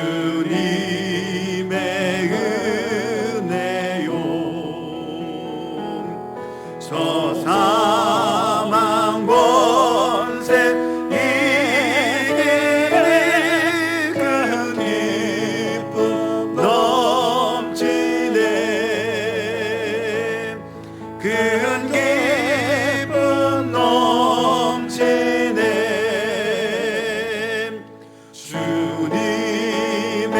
주님의 은혜요 저 사망 권세 이기는 그 기쁨 넘치네 큰 기쁨 넘치네 주님의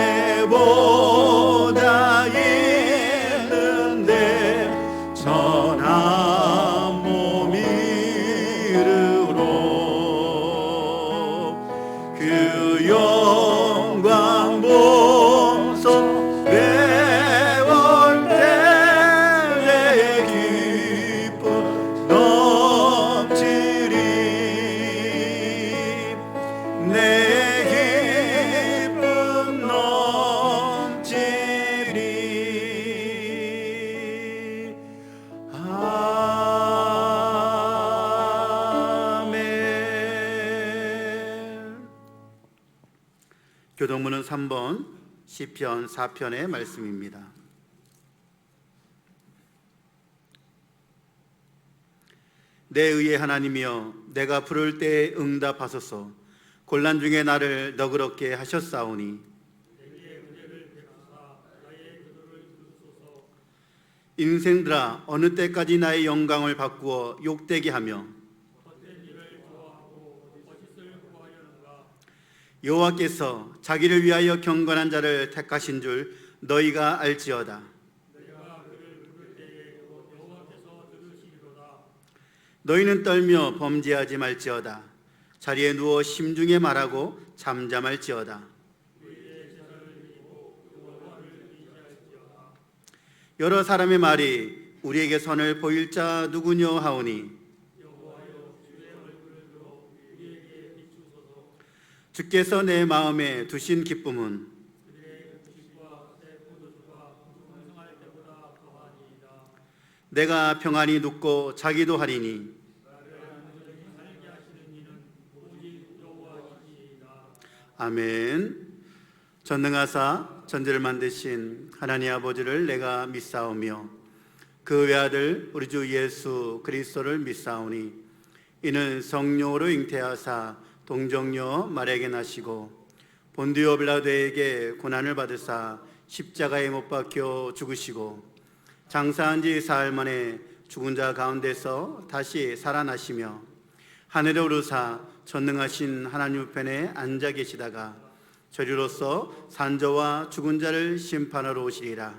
보좌 있는데 전한 몸 이르러 그 영광 보소 배울 때의 기쁨 넘치리 내 기쁨 넘치리 아멘. 교동문은 3번 시편 4편의 말씀입니다. 내 의의 하나님이여 내가 부를 때에 응답하소서 곤란 중에 나를 너그럽게 하셨사오니 인생들아 어느 때까지 나의 영광을 바꾸어 욕되게 하며 여호와께서 자기를 위하여 경건한 자를 택하신 줄 너희가 알지어다. 너희는 떨며 범죄하지 말지어다. 자리에 누워 심중에 말하고 잠잠할지어다. 여러 사람의 말이 우리에게 선을 보일 자 누구뇨 하오니 주께서 내 마음에 두신 기쁨은 내가 평안히 눕고 자기도 하리니 아멘. 전능하사 전지를 만드신 하나님 아버지를 내가 믿사오며 그 외아들 우리 주 예수 그리스도를 믿사오니 이는 성령으로 잉태하사 동정녀 마리아에게 나시고 본디오 빌라도에게 고난을 받으사 십자가에 못 박혀 죽으시고 장사한 지 사흘 만에 죽은 자 가운데서 다시 살아나시며 하늘에 오르사 전능하신 하나님 우편에 앉아 계시다가 저리로서 산자와 죽은 자를 심판하러 오시리라.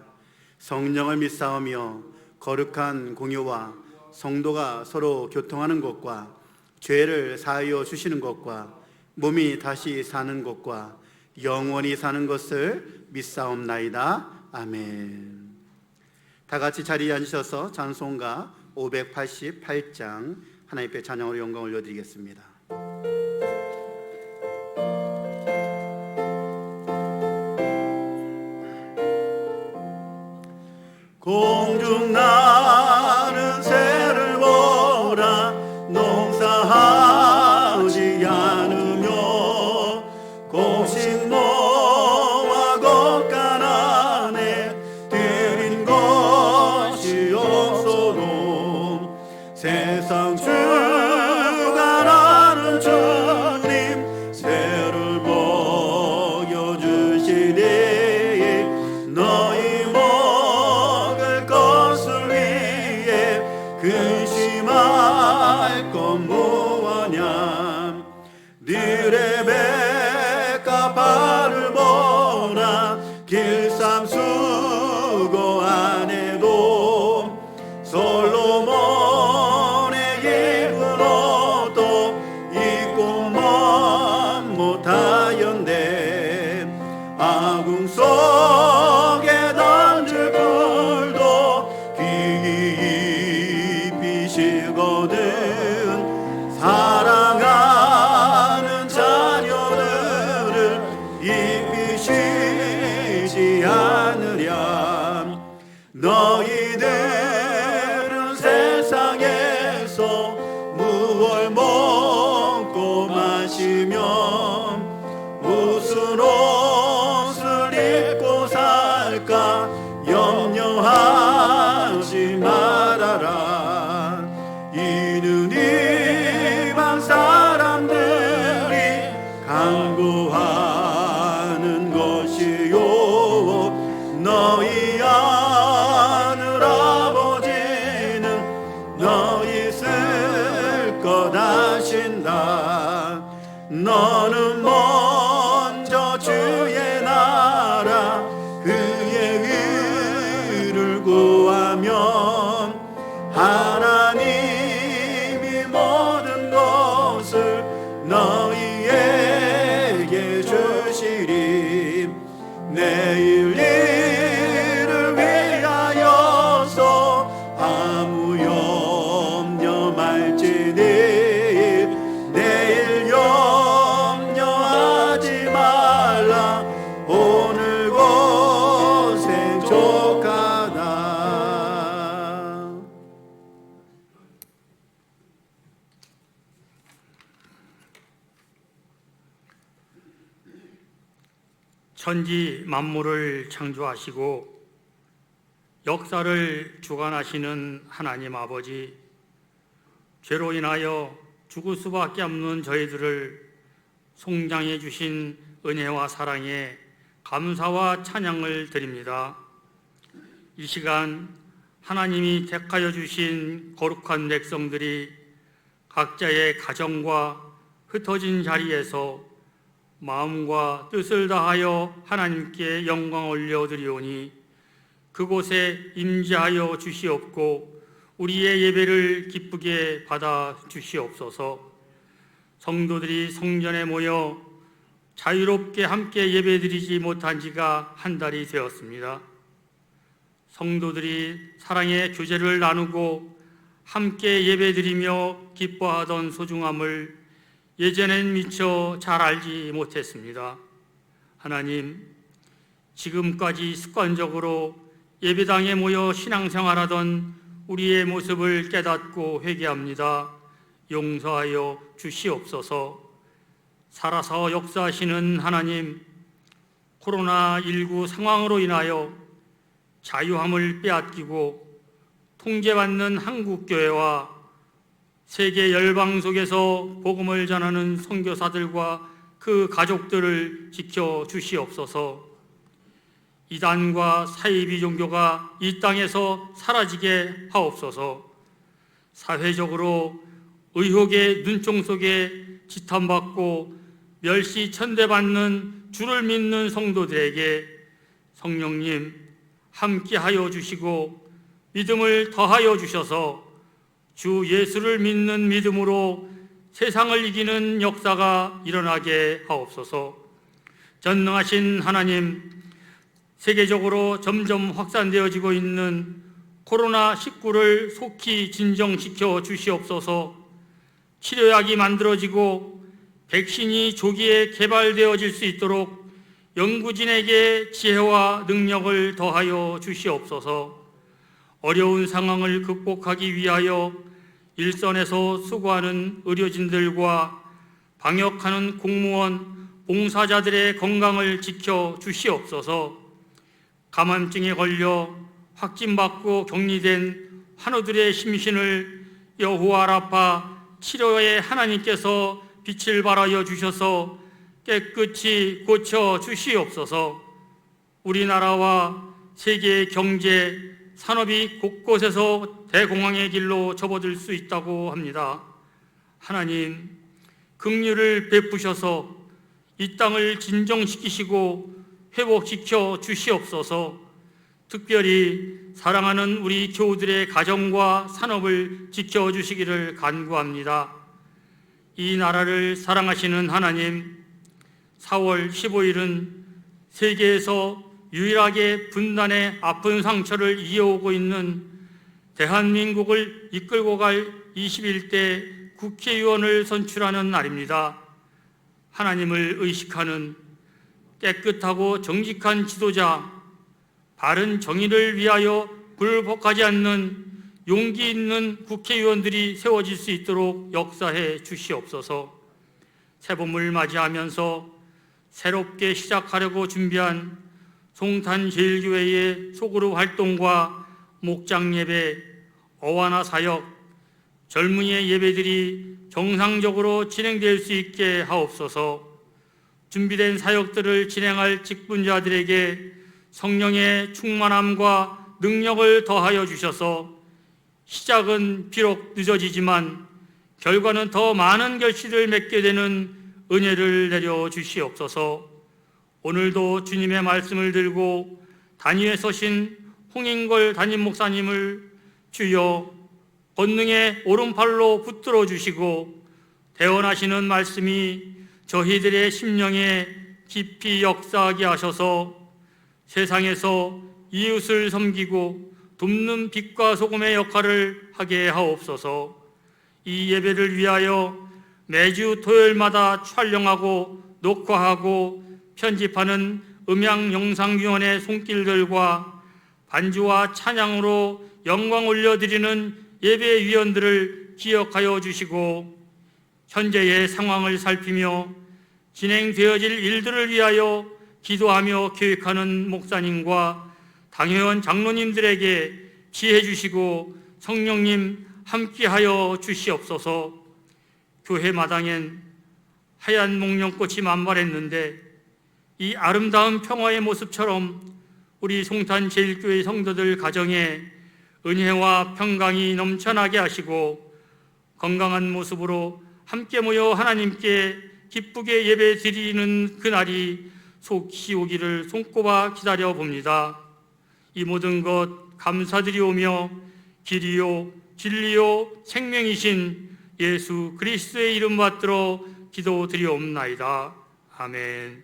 성령을 믿사오며 거룩한 공효와 성도가 서로 교통하는 것과 죄를 사하여 주시는 것과 몸이 다시 사는 것과 영원히 사는 것을 믿사옵나이다. 아멘. 다 같이 자리에 앉으셔서 찬송가 588장 하나님께 찬양으로 영광을 올려드리겠습니다. 공중 나는 새를 보라 농사하지 않으며 곡식노와 곡간 안에 들인 것이 없어도 세상 주관하는 주님 새를 보여주시니 너희 먹을 것을 위해 근심할 것 무엇냐 들의 백합화를 보라 길쌈 수고 안 해도 솔로몬의 입은 옷도 입고만 못하였네 아궁 속에 던질 풀도 귀히 입히시거든 사랑하는 자녀들을 입히시지 않으랴 너희들은 세상에서 무얼 먹고 마시며 무슨 옷 내일 일을 위하여서 아무 염려 말지니 내일 염려하지 말라 오늘 고생 족하다. 천지 만물을 창조하시고 역사를 주관하시는 하나님 아버지, 죄로 인하여 죽을 수밖에 없는 저희들을 송장해 주신 은혜와 사랑에 감사와 찬양을 드립니다. 이 시간 하나님이 택하여 주신 거룩한 백성들이 각자의 가정과 흩어진 자리에서 마음과 뜻을 다하여 하나님께 영광 올려드리오니 그곳에 임재하여 주시옵고 우리의 예배를 기쁘게 받아 주시옵소서. 성도들이 성전에 모여 자유롭게 함께 예배드리지 못한 지가 한 달이 되었습니다. 성도들이 사랑의 교제를 나누고 함께 예배드리며 기뻐하던 소중함을 예전엔 미처 잘 알지 못했습니다. 하나님, 지금까지 습관적으로 예배당에 모여 신앙생활하던 우리의 모습을 깨닫고 회개합니다. 용서하여 주시옵소서. 살아서 역사하시는 하나님, 코로나19 상황으로 인하여 자유함을 빼앗기고 통제받는 한국교회와 세계 열방 속에서 복음을 전하는 선교사들과 그 가족들을 지켜 주시옵소서. 이단과 사이비 종교가 이 땅에서 사라지게 하옵소서. 사회적으로 의혹의 눈총 속에 지탄받고 멸시천대받는 주를 믿는 성도들에게 성령님 함께하여 주시고 믿음을 더하여 주셔서 주 예수를 믿는 믿음으로 세상을 이기는 역사가 일어나게 하옵소서. 전능하신 하나님, 세계적으로 점점 확산되어지고 있는 코로나19를 속히 진정시켜 주시옵소서. 치료약이 만들어지고 백신이 조기에 개발되어질 수 있도록 연구진에게 지혜와 능력을 더하여 주시옵소서. 어려운 상황을 극복하기 위하여 일선에서 수고하는 의료진들과 방역하는 공무원, 봉사자들의 건강을 지켜 주시옵소서. 감염증에 걸려 확진받고 격리된 환우들의 심신을 여호와 라파 치료의 하나님께서 빛을 발하여 주셔서 깨끗이 고쳐 주시옵소서. 우리나라와 세계의 경제, 산업이 곳곳에서 대공황의 길로 접어들 수 있다고 합니다. 하나님, 긍휼을 베푸셔서 이 땅을 진정시키시고 회복시켜 주시옵소서. 특별히 사랑하는 우리 교우들의 가정과 산업을 지켜주시기를 간구합니다. 이 나라를 사랑하시는 하나님, 4월 15일은 세계에서 유일하게 분단의 아픈 상처를 이어오고 있는 대한민국을 이끌고 갈 21대 국회의원을 선출하는 날입니다. 하나님을 의식하는 깨끗하고 정직한 지도자, 바른 정의를 위하여 굴복하지 않는 용기 있는 국회의원들이 세워질 수 있도록 역사해 주시옵소서. 새봄을 맞이하면서 새롭게 시작하려고 준비한 송탄제일교회의 소그룹 활동과 목장 예배, 어와나 사역, 젊은이의 예배들이 정상적으로 진행될 수 있게 하옵소서. 준비된 사역들을 진행할 직분자들에게 성령의 충만함과 능력을 더하여 주셔서 시작은 비록 늦어지지만 결과는 더 많은 결실을 맺게 되는 은혜를 내려 주시옵소서. 오늘도 주님의 말씀을 들고 단위에 서신 홍인걸 담임 목사님을 주여 권능의 오른팔로 붙들어 주시고 대언하시는 말씀이 저희들의 심령에 깊이 역사하게 하셔서 세상에서 이웃을 섬기고 돕는 빛과 소금의 역할을 하게 하옵소서. 이 예배를 위하여 매주 토요일마다 촬영하고 녹화하고 편집하는 음향영상위원회 손길들과 반주와 찬양으로 영광 올려드리는 예배위원들을 기억하여 주시고, 현재의 상황을 살피며 진행되어질 일들을 위하여 기도하며 교육하는 목사님과 당회원 장로님들에게 지혜 주시고 성령님 함께하여 주시옵소서. 교회 마당엔 하얀 목련꽃이 만발했는데 이 아름다운 평화의 모습처럼 우리 송탄 제일교회 성도들 가정에 은혜와 평강이 넘쳐나게 하시고 건강한 모습으로 함께 모여 하나님께 기쁘게 예배 드리는 그날이 속히 오기를 손꼽아 기다려 봅니다. 이 모든 것 감사드리오며 길이요 진리요 생명이신 예수 그리스도의 이름 받들어 기도드리옵나이다. 아멘.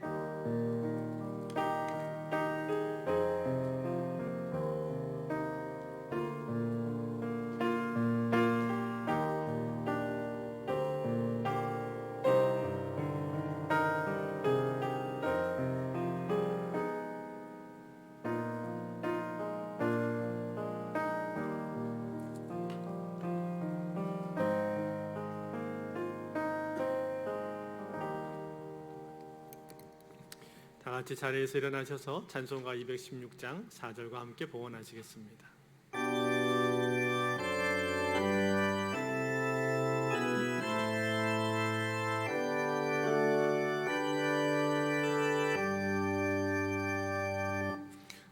다 같이 자리에서 일어나셔서 찬송가 216장 4절과 함께 봉헌하시겠습니다.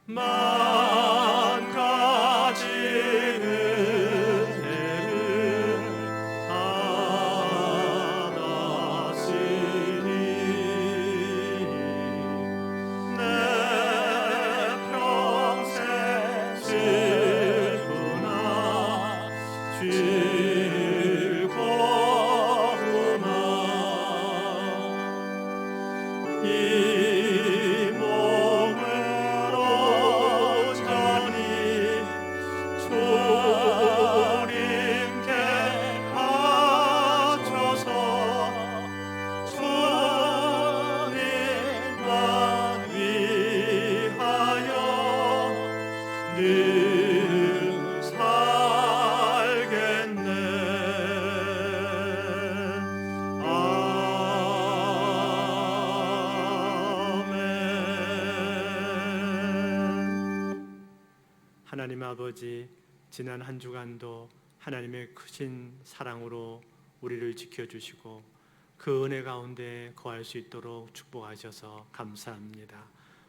만 가지 은혜를 받았으니 내 평생 슬프나 즐거우나 이 몸으로 전히 주님께 바쳐서 주님만 위하여 늘 살겠네. 아멘. 하나님 아버지, 지난 한 주간도 하나님의 크신 사랑으로 우리를 지켜주시고 그 은혜 가운데 거할 수 있도록 축복하셔서 감사합니다.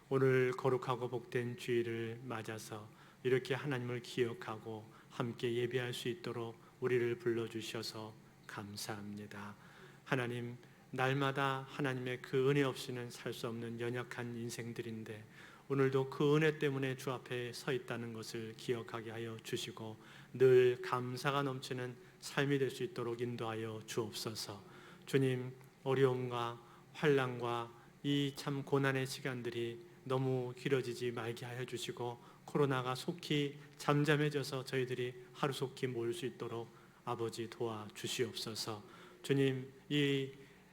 오늘 거룩하고 복된 주일을 맞아서 이렇게 하나님을 기억하고 함께 예배할 수 있도록 우리를 불러주셔서 감사합니다. 하나님, 날마다 하나님의 그 은혜 없이는 살 수 없는 연약한 인생들인데 오늘도 그 은혜 때문에 주 앞에 서 있다는 것을 기억하게 하여 주시고 늘 감사가 넘치는 삶이 될 수 있도록 인도하여 주옵소서. 주님, 어려움과 환난과 이 참 고난의 시간들이 너무 길어지지 말게 하여 주시고 코로나가 속히 잠잠해져서 저희들이 하루속히 모일 수 있도록 아버지 도와주시옵소서. 주님, 이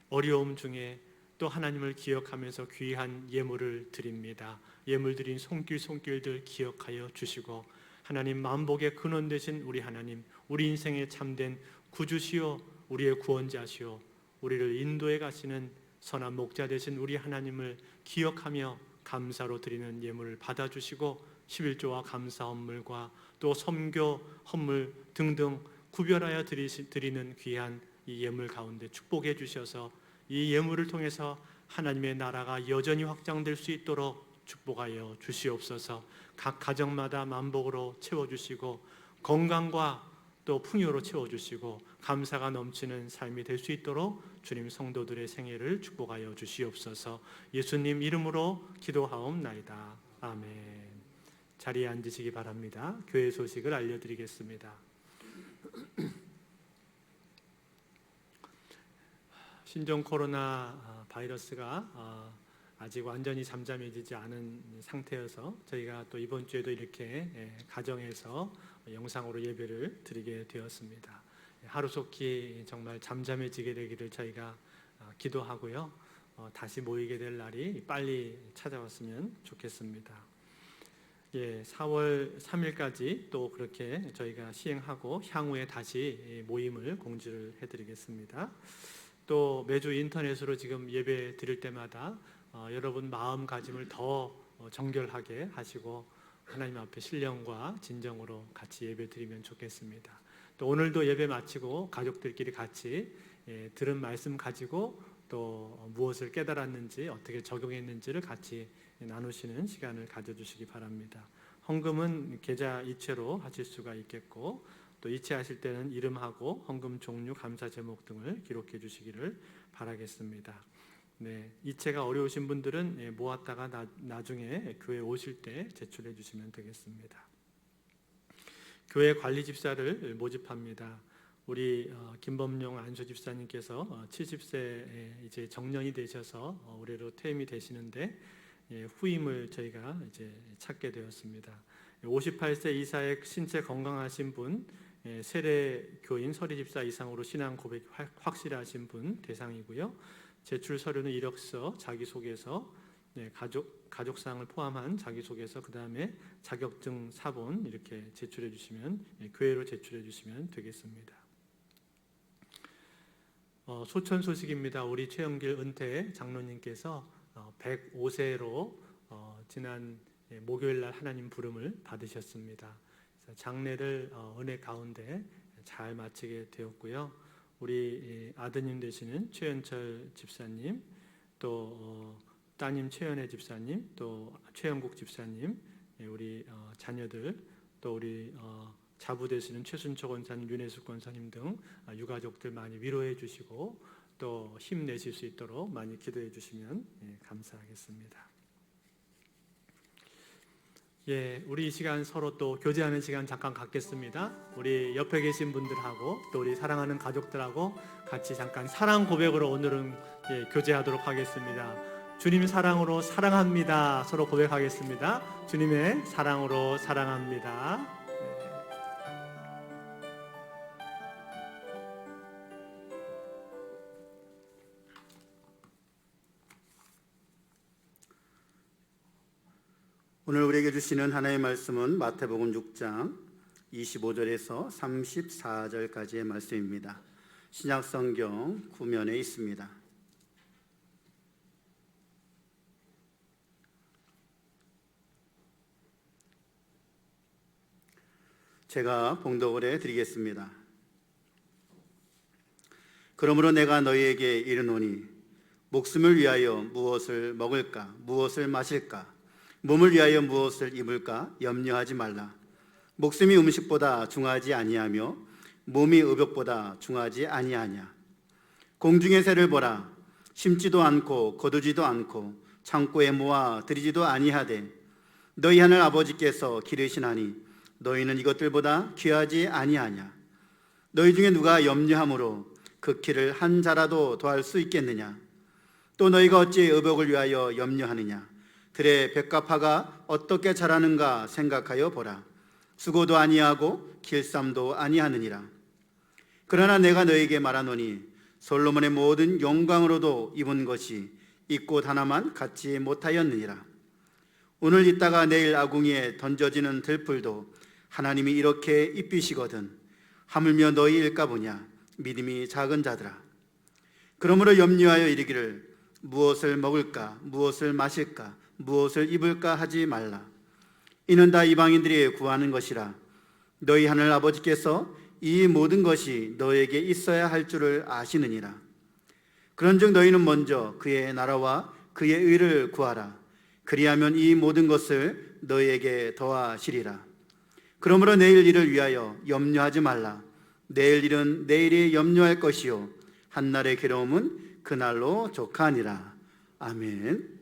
어려움 중에 또 하나님을 기억하면서 귀한 예물을 드립니다. 예물 드린 손길들 기억하여 주시고 하나님, 만복의 근원 되신 우리 하나님, 우리 인생에 참된 구주시오, 우리의 구원자시오, 우리를 인도해 가시는 선한 목자 되신 우리 하나님을 기억하며 감사로 드리는 예물을 받아주시고 11조와 감사 헌물과 또 섬교 헌물 등등 구별하여 드리는 귀한 이 예물 가운데 축복해 주셔서 이 예물을 통해서 하나님의 나라가 여전히 확장될 수 있도록 축복하여 주시옵소서. 각 가정마다 만복으로 채워주시고 건강과 또 풍요로 채워주시고 감사가 넘치는 삶이 될 수 있도록 주님 성도들의 생애를 축복하여 주시옵소서. 예수님 이름으로 기도하옵나이다. 아멘. 자리에 앉으시기 바랍니다. 교회 소식을 알려드리겠습니다. 신종 코로나 바이러스가 아직 완전히 잠잠해지지 않은 상태여서 저희가 또 이번 주에도 이렇게 가정에서 영상으로 예배를 드리게 되었습니다. 하루속히 정말 잠잠해지게 되기를 저희가 기도하고요. 다시 모이게 될 날이 빨리 찾아왔으면 좋겠습니다. 4월 3일까지 또 그렇게 저희가 시행하고 향후에 다시 모임을 공지를 해드리겠습니다. 또 매주 인터넷으로 지금 예배 드릴 때마다 여러분 마음가짐을 더 정결하게 하시고 하나님 앞에 신령과 진정으로 같이 예배 드리면 좋겠습니다. 또 오늘도 예배 마치고 가족들끼리 같이 들은 말씀 가지고 또 무엇을 깨달았는지 어떻게 적용했는지를 같이 나누시는 시간을 가져주시기 바랍니다. 헌금은 계좌 이체로 하실 수가 있겠고 또 이체하실 때는 이름하고 헌금 종류, 감사 제목 등을 기록해 주시기를 바라겠습니다. 이체가 어려우신 분들은 모았다가 나중에 교회 오실 때 제출해 주시면 되겠습니다. 교회 관리 집사를 모집합니다. 우리 김범용 안수 집사님께서 70세에 이제 정년이 되셔서 올해로 퇴임이 되시는데 후임을 저희가 이제 찾게 되었습니다. 58세 이사의 신체 건강하신 분, 세례 교인 서리 집사 이상으로 신앙 고백 확실하신 분 대상이고요. 제출 서류는 이력서, 자기소개서, 가족사항을 포함한 자기소개서, 그 다음에 자격증 사본 이렇게 제출해 주시면 교회로 제출해 주시면 되겠습니다. 소천 소식입니다. 우리 최영길 은퇴 장로님께서 105세로 지난 목요일 날 하나님 부름을 받으셨습니다. 장례를 은혜 가운데 잘 마치게 되었고요. 우리 아드님 되시는 최연철 집사님, 또 따님 최연혜 집사님, 또 최영국 집사님, 우리 자녀들, 또 우리 자부 되시는 최순초 권사님, 윤혜숙 권사님 등 유가족들 많이 위로해 주시고 또 힘내실 수 있도록 많이 기도해 주시면 감사하겠습니다. 우리 이 시간 서로 또 교제하는 시간 잠깐 갖겠습니다. 우리 옆에 계신 분들하고 또 우리 사랑하는 가족들하고 같이 잠깐 사랑 고백으로 오늘은 교제하도록 하겠습니다. 주님 사랑으로 사랑합니다. 서로 고백하겠습니다. 주님의 사랑으로 사랑합니다. 오늘 우리에게 주시는 하나님의 말씀은 마태복음 6장 25절에서 34절까지의 말씀입니다. 신약성경 구면에 있습니다. 제가 봉독을 해드리겠습니다. 그러므로 내가 너희에게 이르노니 목숨을 위하여 무엇을 먹을까, 무엇을 마실까, 몸을 위하여 무엇을 입을까 염려하지 말라. 목숨이 음식보다 중하지 아니하며 몸이 의복보다 중하지 아니하냐. 공중의 새를 보라. 심지도 않고 거두지도 않고 창고에 모아 들이지도 아니하되 너희 하늘 아버지께서 기르시나니 너희는 이것들보다 귀하지 아니하냐. 너희 중에 누가 염려함으로 그 키를 한 자라도 더할 수 있겠느냐. 또 너희가 어찌 의복을 위하여 염려하느냐. 들의 백합화가 어떻게 자라는가 생각하여 보라. 수고도 아니하고 길쌈도 아니하느니라. 그러나 내가 너희에게 말하노니 솔로몬의 모든 영광으로도 입은 것이 이 꽃 하나만 갖지 못하였느니라. 오늘 있다가 내일 아궁이에 던져지는 들풀도 하나님이 이렇게 입히시거든 하물며 너희 일까 보냐. 믿음이 작은 자들아. 그러므로 염려하여 이르기를 무엇을 먹을까, 무엇을 마실까, 무엇을 입을까 하지 말라. 이는 다 이방인들이 구하는 것이라. 너희 하늘 아버지께서 이 모든 것이 너에게 있어야 할 줄을 아시느니라. 그런즉 너희는 먼저 그의 나라와 그의 의를 구하라. 그리하면 이 모든 것을 너희에게 더하시리라. 그러므로 내일 일을 위하여 염려하지 말라. 내일 일은 내일이 염려할 것이요 한날의 괴로움은 그날로 족하니라. 아멘.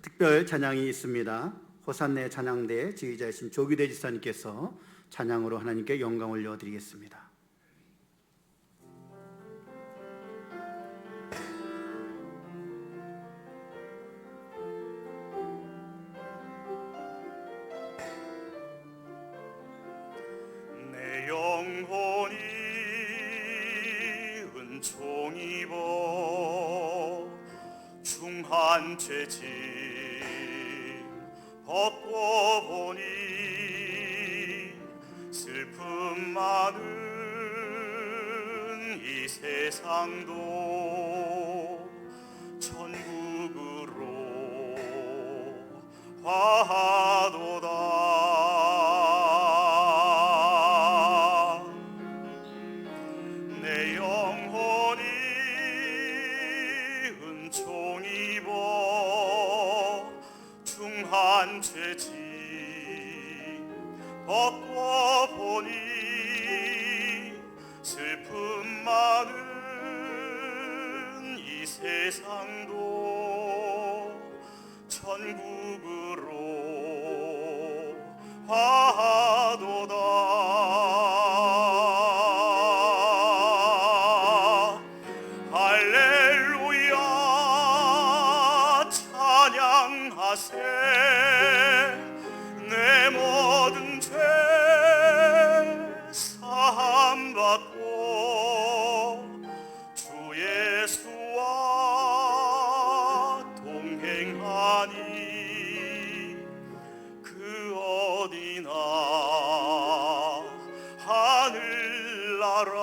특별 찬양이 있습니다. 호산내 찬양대 지휘자이신 조규대 지사님께서 찬양으로 하나님께 영광 올려드리겠습니다. 중한 죄짐 벗고 보니 슬픔 많은 이 세상도 천국으로 화하도다. 내 영혼이 은총 입어 중한 죄짐 벗고 보니 슬픔 많은 이 세상도 천국으로 화하도다. 할렐루야 찬양하세. 내 모든 죄 사함받고 주 예수와 동행하니 그 어디나 하늘나라.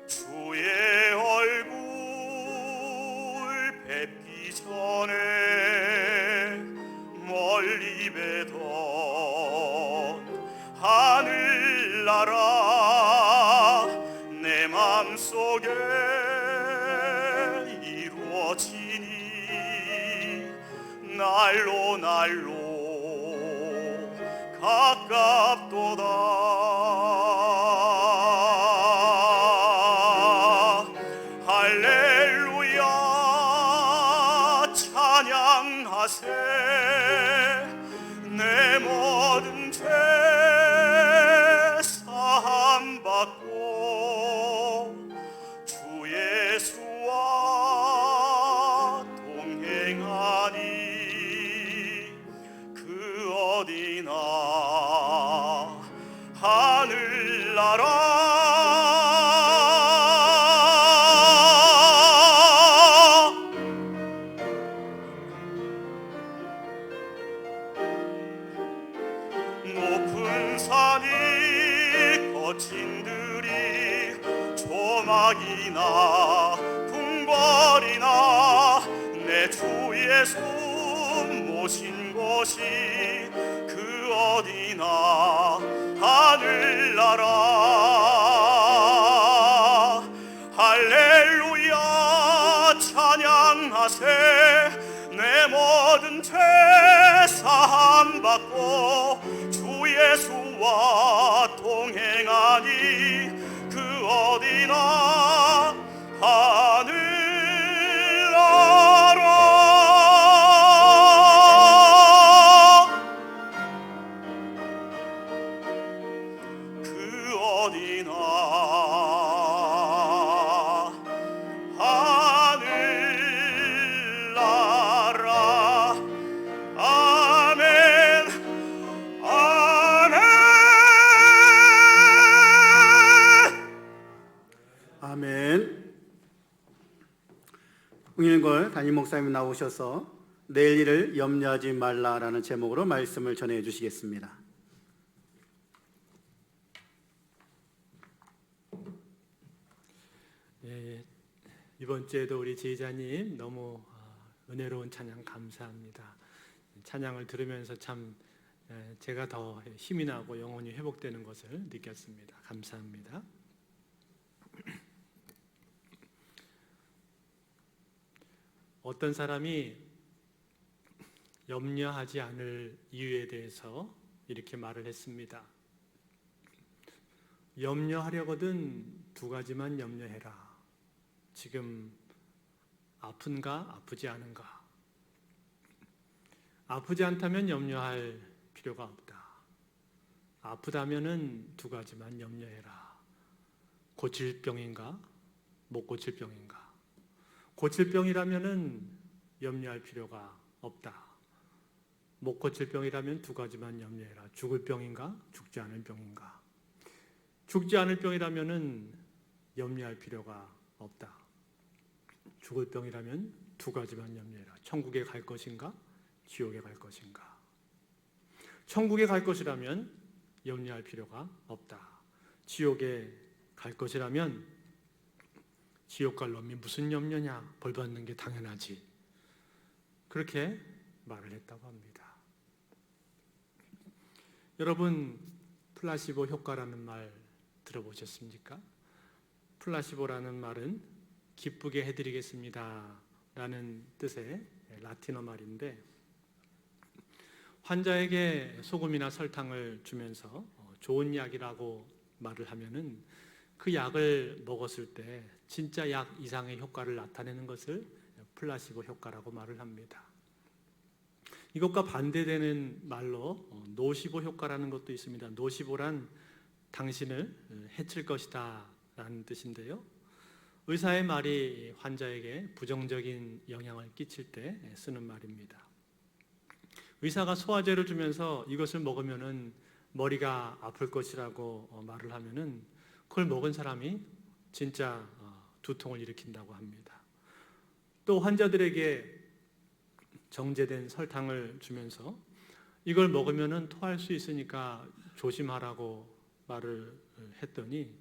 주의 얼굴 뵙기 전에 멀리 뵈던 하늘나라 내 맘속에 이루어지니 날로 날로 가깝도다. 할렐루야 찬양하세. 내 모든 죄 사함받고 주 예수와 동행하니 그 어디나 하늘나라. 높은 산이 거친 들이 조막이나 궁궐이나 내 주 예수 모신 곳이 그 어디나 하늘나라. 할렐루야 찬양하세. 내 모든 죄 사함받고 주 예수와 동행하니 그 어디나 하늘나라. 그 어디나 하늘나라. 아멘 아멘. 아멘. 홍일걸 담임 목사님 나오셔서 내일 일을 염려하지 말라라는 제목으로 말씀을 전해 주시겠습니다. 예, 이번 주에도 우리 제자님 너무 은혜로운 찬양 감사합니다. 찬양을 들으면서 참 제가 더 힘이 나고 영혼이 회복되는 것을 느꼈습니다. 감사합니다. 어떤 사람이 염려하지 않을 이유에 대해서 이렇게 말을 했습니다. 염려하려거든 두 가지만 염려해라. 지금 아픈가 아프지 않은가. 아프지 않다면 염려할 필요가 없다. 아프다면은 두 가지만 염려해라. 고칠 병인가 못 고칠 병인가. 고칠 병이라면은 염려할 필요가 없다. 못 고칠 병이라면 두 가지만 염려해라. 죽을 병인가? 죽지 않을 병인가? 죽지 않을 병이라면은 염려할 필요가 없다. 죽을 병이라면 두 가지만 염려해라. 천국에 갈 것인가? 지옥에 갈 것인가? 천국에 갈 것이라면 염려할 필요가 없다. 지옥에 갈 것이라면 지옥 갈 놈이 무슨 염려냐? 벌 받는 게 당연하지. 그렇게 말을 했다고 합니다. 여러분, 플라시보 효과라는 말 들어보셨습니까? 플라시보라는 말은 기쁘게 해드리겠습니다 라는 뜻의 라틴어 말인데, 환자에게 소금이나 설탕을 주면서 좋은 약이라고 말을 하면은 그 약을 먹었을 때 진짜 약 이상의 효과를 나타내는 것을 플라시보 효과라고 말을 합니다. 이것과 반대되는 말로 노시보 효과라는 것도 있습니다. 노시보란 당신을 해칠 것이다 라는 뜻인데요, 의사의 말이 환자에게 부정적인 영향을 끼칠 때 쓰는 말입니다. 의사가 소화제를 주면서 이것을 먹으면은 머리가 아플 것이라고 말을 하면은 그걸 먹은 사람이 진짜 두통을 일으킨다고 합니다. 또 환자들에게 정제된 설탕을 주면서 이걸 먹으면은 토할 수 있으니까 조심하라고 말을 했더니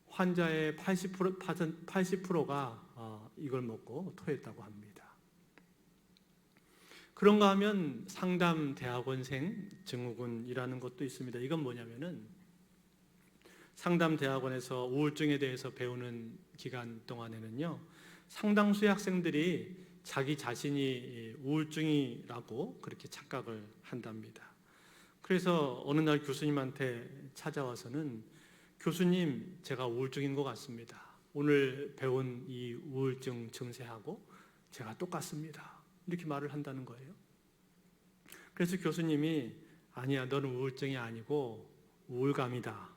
환자의 80%가 이걸 먹고 토했다고 합니다. 그런가 하면 상담 대학원생 증후군이라는 것도 있습니다. 이건 뭐냐면은 상담 대학원에서 우울증에 대해서 배우는 기간 동안에는요, 상당수의 학생들이 자기 자신이 우울증이라고 그렇게 착각을 한답니다. 그래서 어느 날 교수님한테 찾아와서는 교수님, 제가 우울증인 것 같습니다. 오늘 배운 이 우울증 증세하고 제가 똑같습니다. 이렇게 말을 한다는 거예요. 그래서 교수님이 아니야, 너는 우울증이 아니고 우울감이다.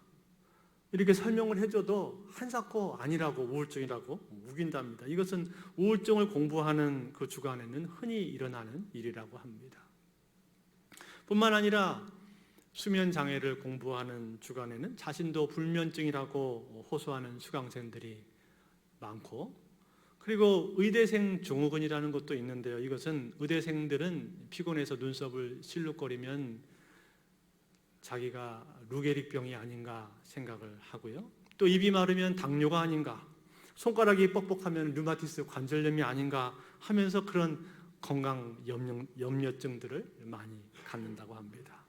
이렇게 설명을 해줘도 한사코 아니라고, 우울증이라고 우긴답니다. 이것은 우울증을 공부하는 그 주간에는 흔히 일어나는 일이라고 합니다. 뿐만 아니라 수면 장애를 공부하는 주간에는 자신도 불면증이라고 호소하는 수강생들이 많고, 그리고 의대생 증후군이라는 것도 있는데요, 이것은 의대생들은 피곤해서 눈썹을 실룩거리면 자기가 루게릭병이 아닌가 생각을 하고요, 또 입이 마르면 당뇨가 아닌가, 손가락이 뻑뻑하면 류마티스 관절염이 아닌가 하면서 그런 건강 염려증들을 많이 갖는다고 합니다.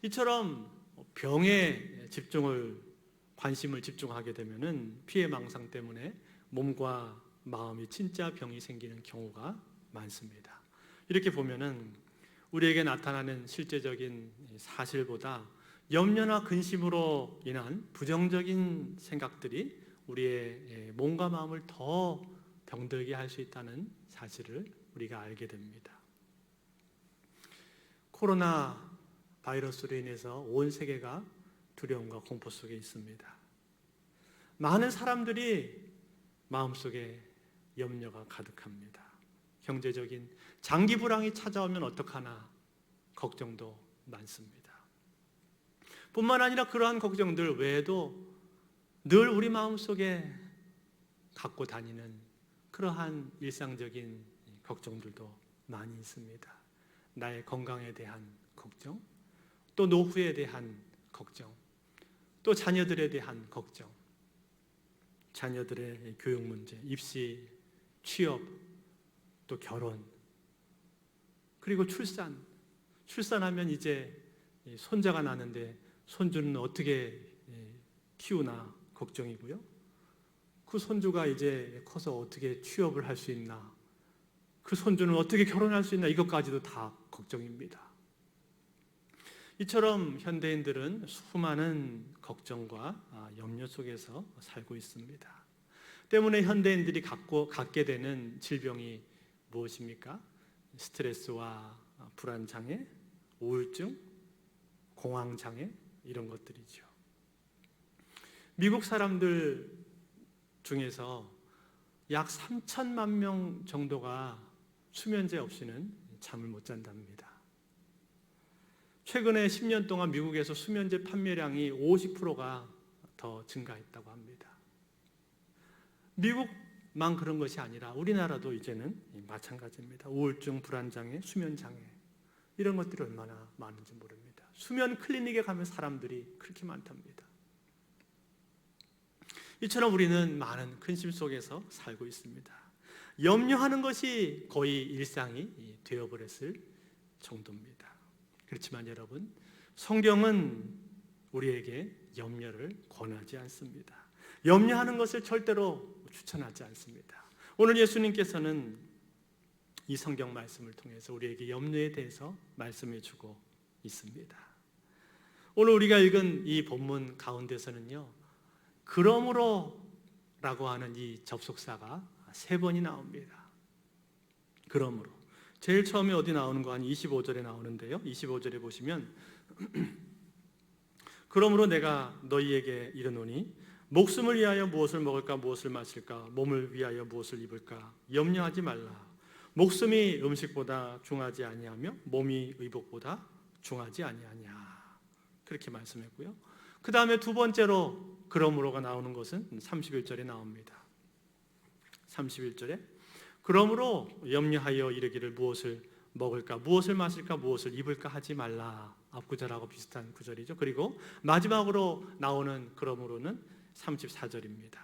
이처럼 병에 관심을 집중하게 되면은 피해망상 때문에 몸과 마음이 진짜 병이 생기는 경우가 많습니다. 이렇게 보면은 우리에게 나타나는 실제적인 사실보다 염려나 근심으로 인한 부정적인 생각들이 우리의 몸과 마음을 더 병들게 할 수 있다는 사실을 우리가 알게 됩니다. 코로나 바이러스로 인해서 온 세계가 두려움과 공포 속에 있습니다. 많은 사람들이 마음속에 염려가 가득합니다. 경제적인 장기 불황이 찾아오면 어떡하나 걱정도 많습니다. 뿐만 아니라 그러한 걱정들 외에도 늘 우리 마음속에 갖고 다니는 그러한 일상적인 걱정들도 많이 있습니다. 나의 건강에 대한 걱정, 또 노후에 대한 걱정, 또 자녀들에 대한 걱정, 자녀들의 교육 문제, 입시, 취업, 또 결혼, 그리고 출산하면 이제 손자가 나는데 손주는 어떻게 키우나 걱정이고요, 그 손주가 이제 커서 어떻게 취업을 할 수 있나, 그 손주는 어떻게 결혼할 수 있나, 이것까지도 다 걱정입니다. 이처럼 현대인들은 수많은 걱정과 염려 속에서 살고 있습니다. 때문에 현대인들이 갖게 되는 질병이 무엇입니까? 스트레스와 불안장애, 우울증, 공황장애, 이런 것들이죠. 미국 사람들 중에서 약 3천만 명 정도가 수면제 없이는 잠을 못 잔답니다. 최근에 10년 동안 미국에서 수면제 판매량이 50%가 더 증가했다고 합니다. 미국만 그런 것이 아니라 우리나라도 이제는 마찬가지입니다. 우울증, 불안장애, 수면장애 이런 것들이 얼마나 많은지 모릅니다. 수면 클리닉에 가면 사람들이 그렇게 많답니다. 이처럼 우리는 많은 근심 속에서 살고 있습니다. 염려하는 것이 거의 일상이 되어버렸을 정도입니다. 그렇지만 여러분, 성경은 우리에게 염려를 권하지 않습니다. 염려하는 것을 절대로 추천하지 않습니다. 오늘 예수님께서는 이 성경 말씀을 통해서 우리에게 염려에 대해서 말씀해 주고 있습니다. 오늘 우리가 읽은 이 본문 가운데서는요, 그러므로 라고 하는 이 접속사가 3번이 나옵니다. 그러므로. 제일 처음에 어디 나오는 거 한 25절에 나오는데요. 25절에 보시면 그러므로 내가 너희에게 이르노니 목숨을 위하여 무엇을 먹을까 무엇을 마실까 몸을 위하여 무엇을 입을까 염려하지 말라. 목숨이 음식보다 중하지 아니하며 몸이 의복보다 중하지 아니하냐. 그렇게 말씀했고요. 그 다음에 두 번째로 그러므로가 나오는 것은 31절에 나옵니다. 31절에 그러므로 염려하여 이르기를 무엇을 먹을까 무엇을 마실까 무엇을 입을까 하지 말라. 앞구절하고 비슷한 구절이죠. 그리고 마지막으로 나오는 그러므로는 34절입니다.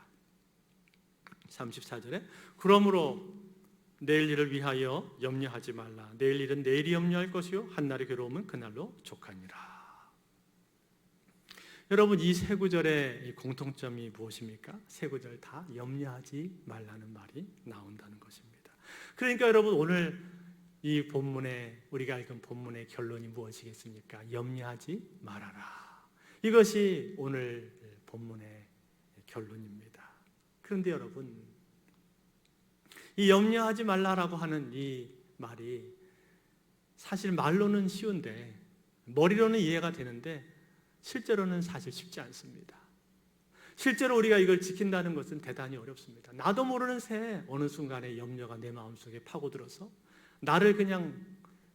34절에 그러므로 내일 일을 위하여 염려하지 말라. 내일 일은 내일이 염려할 것이요 한날의 괴로움은 그날로 족하니라. 여러분, 이 세 구절의 공통점이 무엇입니까? 세 구절 다 염려하지 말라는 말이 나온다는 것입니다. 그러니까 여러분, 오늘 이 본문에 우리가 읽은 본문의 결론이 무엇이겠습니까? 염려하지 말아라. 이것이 오늘 본문의 결론입니다. 그런데 여러분, 이 염려하지 말라라고 하는 이 말이 사실 말로는 쉬운데 머리로는 이해가 되는데 실제로는 사실 쉽지 않습니다. 실제로 우리가 이걸 지킨다는 것은 대단히 어렵습니다. 나도 모르는 새에 어느 순간에 염려가 내 마음속에 파고들어서 나를 그냥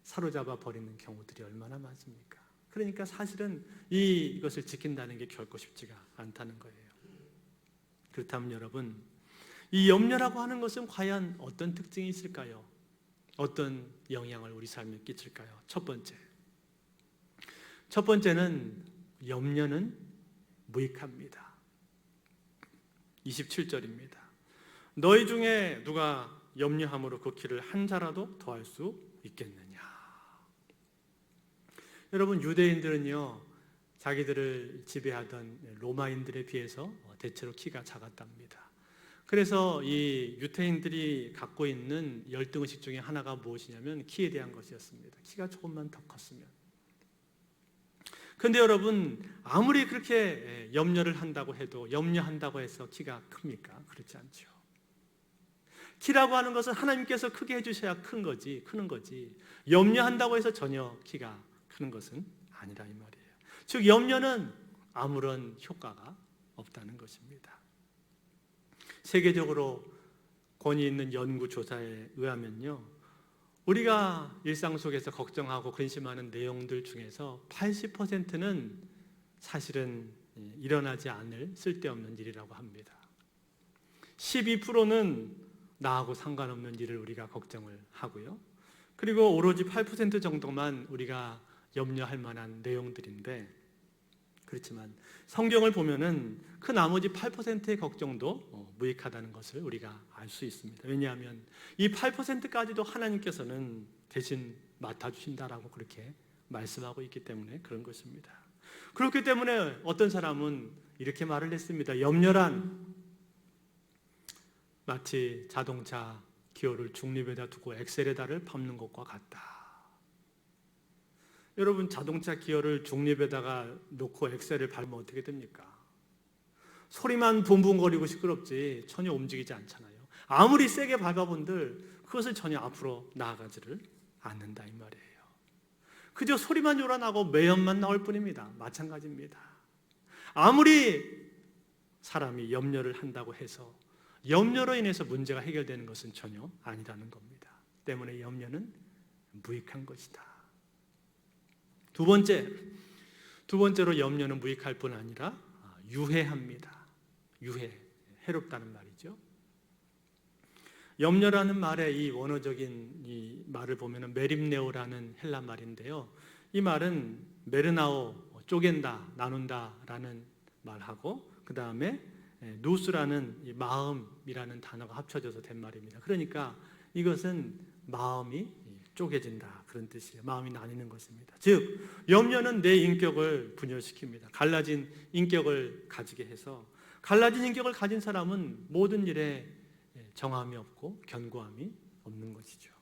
사로잡아 버리는 경우들이 얼마나 많습니까? 그러니까 사실은 이것을 지킨다는 게 결코 쉽지가 않다는 거예요. 그렇다면 여러분, 이 염려라고 하는 것은 과연 어떤 특징이 있을까요? 어떤 영향을 우리 삶에 끼칠까요? 첫 번째는 염려는 무익합니다. 27절입니다. 너희 중에 누가 염려함으로 그 길을 한 자라도 더할 수 있겠느냐. 여러분, 유대인들은요 자기들을 지배하던 로마인들에 비해서 대체로 키가 작았답니다. 그래서 이 유대인들이 갖고 있는 열등의식 중에 하나가 무엇이냐면 키에 대한 것이었습니다. 키가 조금만 더 컸으면. 그런데 여러분, 아무리 그렇게 염려를 한다고 해도 염려한다고 해서 키가 큽니까? 그렇지 않죠. 키라고 하는 것은 하나님께서 크게 해주셔야 크는 거지 염려한다고 해서 전혀 키가 크는 것은 아니라 이 말이에요. 즉 염려는 아무런 효과가 없다는 것입니다. 세계적으로 권위 있는 연구조사에 의하면요, 우리가 일상 속에서 걱정하고 근심하는 내용들 중에서 80%는 사실은 일어나지 않을 쓸데없는 일이라고 합니다. 12%는 나하고 상관없는 일을 우리가 걱정을 하고요. 그리고 오로지 8% 정도만 우리가 염려할 만한 내용들인데, 그렇지만 성경을 보면은 그 나머지 8%의 걱정도 무익하다는 것을 우리가 알 수 있습니다. 왜냐하면 이 8%까지도 하나님께서는 대신 맡아주신다라고 그렇게 말씀하고 있기 때문에 그런 것입니다. 그렇기 때문에 어떤 사람은 이렇게 말을 했습니다. 염려란 마치 자동차 기어를 중립에다 두고 엑셀에다를 밟는 것과 같다. 여러분, 자동차 기어를 중립에다가 놓고 엑셀을 밟으면 어떻게 됩니까? 소리만 붕붕거리고 시끄럽지 전혀 움직이지 않잖아요. 아무리 세게 밟아본들 그것을 전혀 앞으로 나아가지를 않는다 이 말이에요. 그저 소리만 요란하고 매연만 나올 뿐입니다. 마찬가지입니다. 아무리 사람이 염려를 한다고 해서 염려로 인해서 문제가 해결되는 것은 전혀 아니라는 겁니다. 때문에 염려는 무익한 것이다. 두 번째로 염려는 무익할 뿐 아니라 유해합니다. 해롭다는 말이죠. 염려라는 말의 이 원어적인 이 말을 보면은 메림네오라는 헬라 말인데요. 이 말은 메르나오, 쪼갠다, 나눈다라는 말하고 그 다음에 누스라는 이 마음이라는 단어가 합쳐져서 된 말입니다. 그러니까 이것은 마음이 쪼개진다 그런 뜻이에요. 마음이 나뉘는 것입니다. 즉 염려는 내 인격을 분열시킵니다. 갈라진 인격을 가지게 해서 갈라진 인격을 가진 사람은 모든 일에 정함이 없고 견고함이 없는 것이죠.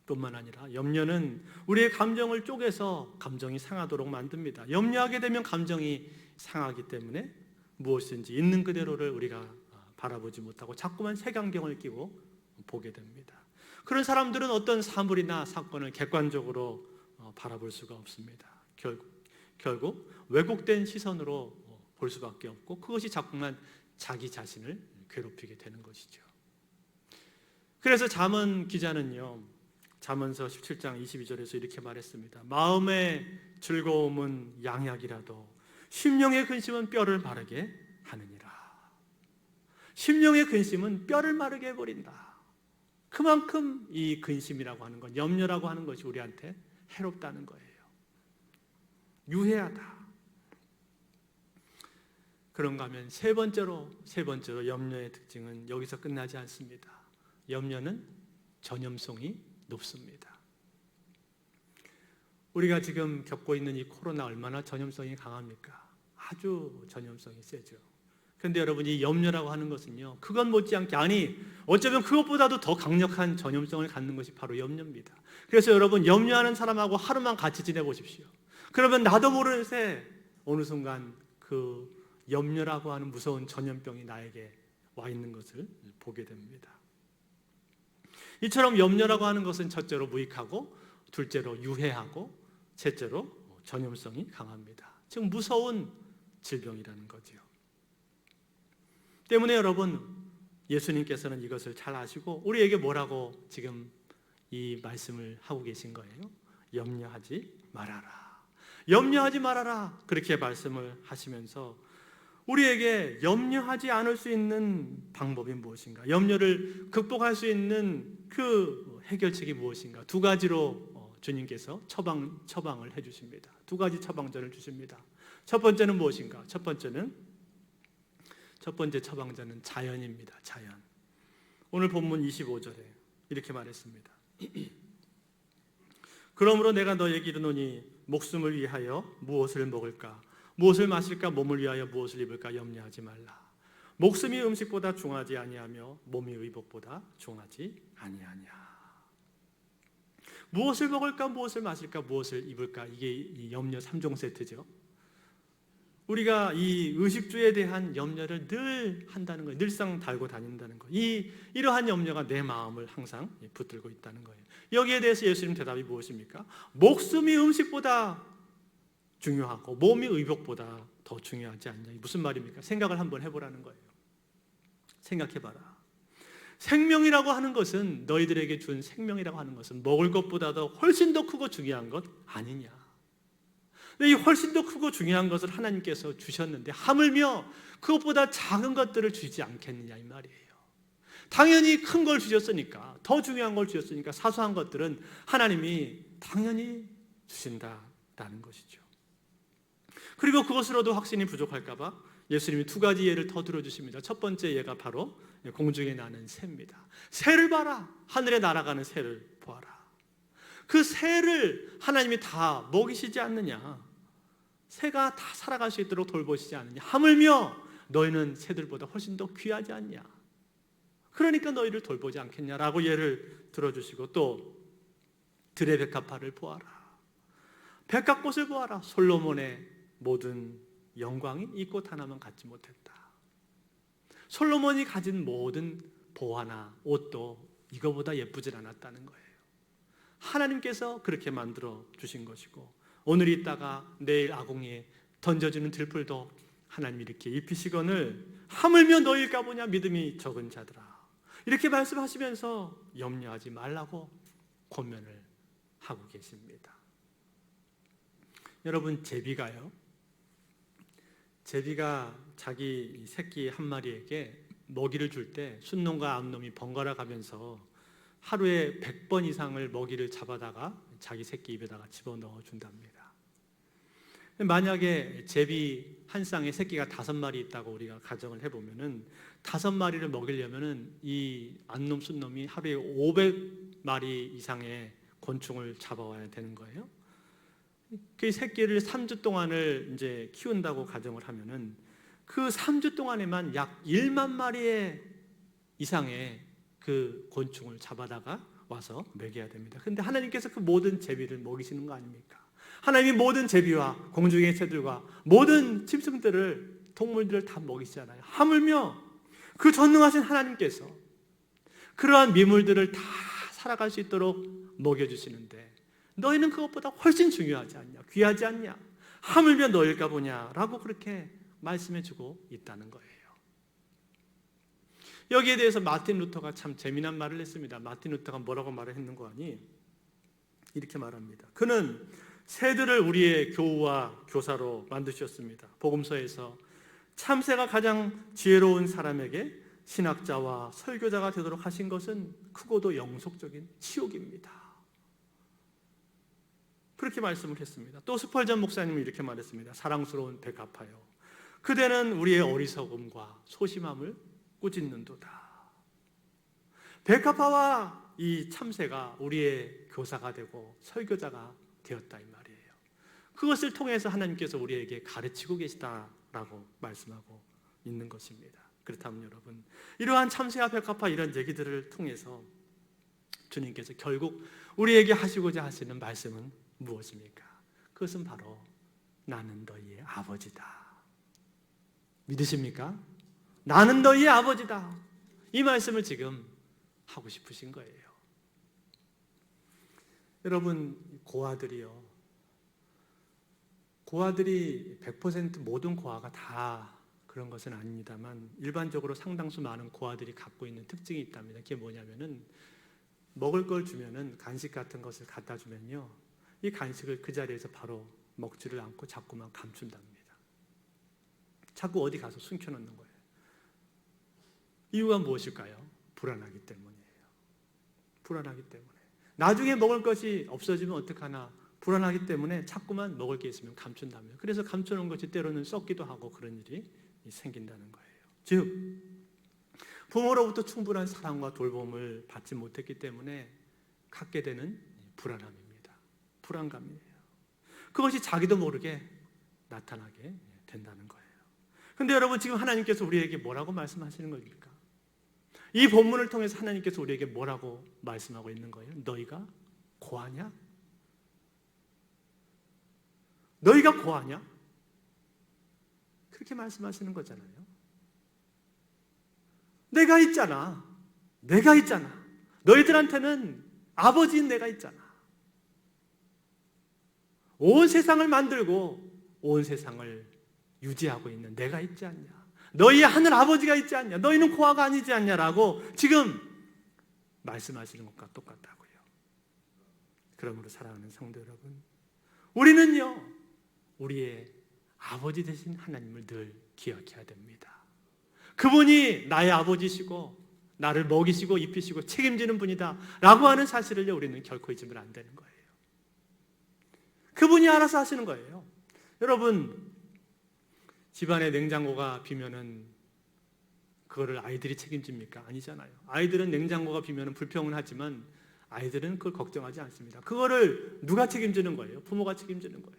뿐만 아니라 염려는 우리의 감정을 쪼개서 감정이 상하도록 만듭니다. 염려하게 되면 감정이 상하기 때문에 무엇인지 있는 그대로를 우리가 바라보지 못하고 자꾸만 색안경을 끼고 보게 됩니다. 그런 사람들은 어떤 사물이나 사건을 객관적으로 바라볼 수가 없습니다. 결국 왜곡된 시선으로 볼 수밖에 없고 그것이 자꾸만 자기 자신을 괴롭히게 되는 것이죠. 그래서 잠언 기자는요, 잠언서 17장 22절에서 이렇게 말했습니다. 마음의 즐거움은 양약이라도 심령의 근심은 뼈를 마르게 하느니라. 심령의 근심은 뼈를 마르게 해버린다. 그만큼 이 근심이라고 하는 건, 염려라고 하는 것이 우리한테 해롭다는 거예요. 유해하다. 그런가 하면 세 번째로 염려의 특징은 여기서 끝나지 않습니다. 염려는 전염성이 높습니다. 우리가 지금 겪고 있는 이 코로나 얼마나 전염성이 강합니까? 아주 전염성이 세죠. 그런데 여러분, 이 염려라고 하는 것은요, 그건 못지않게, 아니 어쩌면 그것보다도 더 강력한 전염성을 갖는 것이 바로 염려입니다. 그래서 여러분, 염려하는 사람하고 하루만 같이 지내보십시오. 그러면 나도 모르는 새 어느 순간 그 염려라고 하는 무서운 전염병이 나에게 와 있는 것을 보게 됩니다. 이처럼 염려라고 하는 것은 첫째로 무익하고, 둘째로 유해하고, 셋째로 전염성이 강합니다. 즉 무서운 질병이라는 거죠. 때문에 여러분, 예수님께서는 이것을 잘 아시고 우리에게 뭐라고 지금 이 말씀을 하고 계신 거예요? 염려하지 말아라. 염려하지 말아라. 그렇게 말씀을 하시면서 우리에게 염려하지 않을 수 있는 방법이 무엇인가? 염려를 극복할 수 있는 그 해결책이 무엇인가? 두 가지로 주님께서 처방을 해주십니다. 두 가지 처방전을 주십니다. 첫 번째는 무엇인가? 첫 번째 처방전은 자연입니다. 자연. 오늘 본문 25절에 이렇게 말했습니다. 그러므로 내가 너에게 이르노니 목숨을 위하여 무엇을 먹을까? 무엇을 마실까? 몸을 위하여 무엇을 입을까? 염려하지 말라. 목숨이 음식보다 중하지 아니하며 몸이 의복보다 중하지 아니하냐. 무엇을 먹을까? 무엇을 마실까? 무엇을 입을까? 이게 이 염려 3종 세트죠. 우리가 이 의식주에 대한 염려를 늘 한다는 거예요. 늘상 달고 다닌다는 거예요. 이러한 염려가 내 마음을 항상 붙들고 있다는 거예요. 여기에 대해서 예수님 대답이 무엇입니까? 목숨이 음식보다 중요하고 몸이 의복보다 더 중요하지 않냐. 무슨 말입니까? 생각을 한번 해보라는 거예요. 생각해봐라. 생명이라고 하는 것은, 너희들에게 준 생명이라고 하는 것은 먹을 것보다도 훨씬 더 크고 중요한 것 아니냐. 이 훨씬 더 크고 중요한 것을 하나님께서 주셨는데 하물며 그것보다 작은 것들을 주지 않겠느냐 이 말이에요. 당연히 큰 걸 주셨으니까, 더 중요한 걸 주셨으니까 사소한 것들은 하나님이 당연히 주신다라는 것이죠. 그리고 그것으로도 확신이 부족할까 봐 예수님이 두 가지 예를 더 들어주십니다. 첫 번째 예가 바로 공중에 나는 새입니다. 새를 봐라. 하늘에 날아가는 새를 보아라. 그 새를 하나님이 다 먹이시지 않느냐. 새가 다 살아갈 수 있도록 돌보시지 않느냐. 하물며 너희는 새들보다 훨씬 더 귀하지 않냐. 그러니까 너희를 돌보지 않겠냐라고 예를 들어주시고, 또 들의 백합화를 보아라. 백합꽃을 보아라. 솔로몬의 모든 영광이 이 꽃 하나만 갖지 못했다. 솔로몬이 가진 모든 보화나 옷도 이거보다 예쁘질 않았다는 거예요. 하나님께서 그렇게 만들어 주신 것이고, 오늘 있다가 내일 아궁이에 던져주는 들풀도 하나님이 이렇게 입히시거늘 하물며 너희일까 보냐 믿음이 적은 자들아. 이렇게 말씀하시면서 염려하지 말라고 권면을 하고 계십니다. 여러분, 제비가 자기 새끼 한 마리에게 먹이를 줄 때 순놈과 암놈이 번갈아 가면서 하루에 100번 이상을 먹이를 잡아다가 자기 새끼 입에다가 집어넣어 준답니다. 만약에 제비 한 쌍에 새끼가 5마리 있다고 우리가 가정을 해보면은 5마리를 먹이려면은 이 암놈 순놈이 하루에 500마리 이상의 곤충을 잡아와야 되는 거예요. 그 새끼를 3주 동안을 이제 키운다고 가정을 하면은 그 3주 동안에만 약 1만 마리의 이상의 그 곤충을 잡아다가 와서 먹여야 됩니다. 근데 하나님께서 그 모든 제비를 먹이시는 거 아닙니까? 하나님이 모든 제비와 공중의 새들과 모든 짐승들을, 동물들을 다 먹이시잖아요. 하물며 그 전능하신 하나님께서 그러한 미물들을 다 살아갈 수 있도록 먹여주시는데 너희는 그것보다 훨씬 중요하지 않냐? 귀하지 않냐? 하물며 너일까 보냐라고 그렇게 말씀해주고 있다는 거예요. 여기에 대해서 마틴 루터가 참 재미난 말을 했습니다. 마틴 루터가 뭐라고 말을 했는 거 아니? 이렇게 말합니다. 그는 새들을 우리의 교우와 교사로 만드셨습니다. 복음서에서 참새가 가장 지혜로운 사람에게 신학자와 설교자가 되도록 하신 것은 크고도 영속적인 치욕입니다. 그렇게 말씀을 했습니다. 또 스펄전 목사님이 이렇게 말했습니다. 사랑스러운 백합화요, 그대는 우리의 어리석음과 소심함을 꾸짖는도다. 백합화와 이 참새가 우리의 교사가 되고 설교자가 되었다 이 말이에요. 그것을 통해서 하나님께서 우리에게 가르치고 계시다라고 말씀하고 있는 것입니다. 그렇다면 여러분, 이러한 참새와 백합화 이런 얘기들을 통해서 주님께서 결국 우리에게 하시고자 하시는 말씀은 무엇입니까? 그것은 바로 나는 너희의 아버지다. 믿으십니까? 나는 너희의 아버지다. 이 말씀을 지금 하고 싶으신 거예요. 여러분, 고아들이 100% 모든 고아가 다 그런 것은 아닙니다만 일반적으로 상당수 많은 고아들이 갖고 있는 특징이 있답니다. 그게 뭐냐면은 먹을 걸 주면은 간식 같은 것을 갖다 주면요, 이 간식을 그 자리에서 바로 먹지를 않고 자꾸만 감춘답니다. 자꾸 어디 가서 숨겨놓는 거예요. 이유가 무엇일까요? 불안하기 때문이에요. 불안하기 때문에. 나중에 먹을 것이 없어지면 어떡하나 불안하기 때문에 자꾸만 먹을 게 있으면 감춘답니다. 그래서 감춰놓은 것이 때로는 썩기도 하고 그런 일이 생긴다는 거예요. 즉, 부모로부터 충분한 사랑과 돌봄을 받지 못했기 때문에 갖게 되는 불안함입니다. 불안감이에요. 그것이 자기도 모르게 나타나게 된다는 거예요. 근데 여러분, 지금 하나님께서 우리에게 뭐라고 말씀하시는 겁니까? 이 본문을 통해서 하나님께서 우리에게 뭐라고 말씀하고 있는 거예요? 너희가 고하냐? 너희가 고하냐? 그렇게 말씀하시는 거잖아요. 내가 있잖아. 내가 있잖아. 너희들한테는 아버지인 내가 있잖아. 온 세상을 만들고 온 세상을 유지하고 있는 내가 있지 않냐? 너희의 하늘 아버지가 있지 않냐? 너희는 고아가 아니지 않냐라고 지금 말씀하시는 것과 똑같다고요. 그러므로 사랑하는 성도 여러분, 우리는요, 우리의 아버지 되신 하나님을 늘 기억해야 됩니다. 그분이 나의 아버지시고 나를 먹이시고 입히시고 책임지는 분이다 라고 하는 사실을 우리는 결코 잊으면 안 되는 거예요. 그분이 알아서 하시는 거예요. 여러분, 집안에 냉장고가 비면은 그거를 아이들이 책임집니까? 아니잖아요. 아이들은 냉장고가 비면은 불평은 하지만 아이들은 그걸 걱정하지 않습니다. 그거를 누가 책임지는 거예요? 부모가 책임지는 거예요.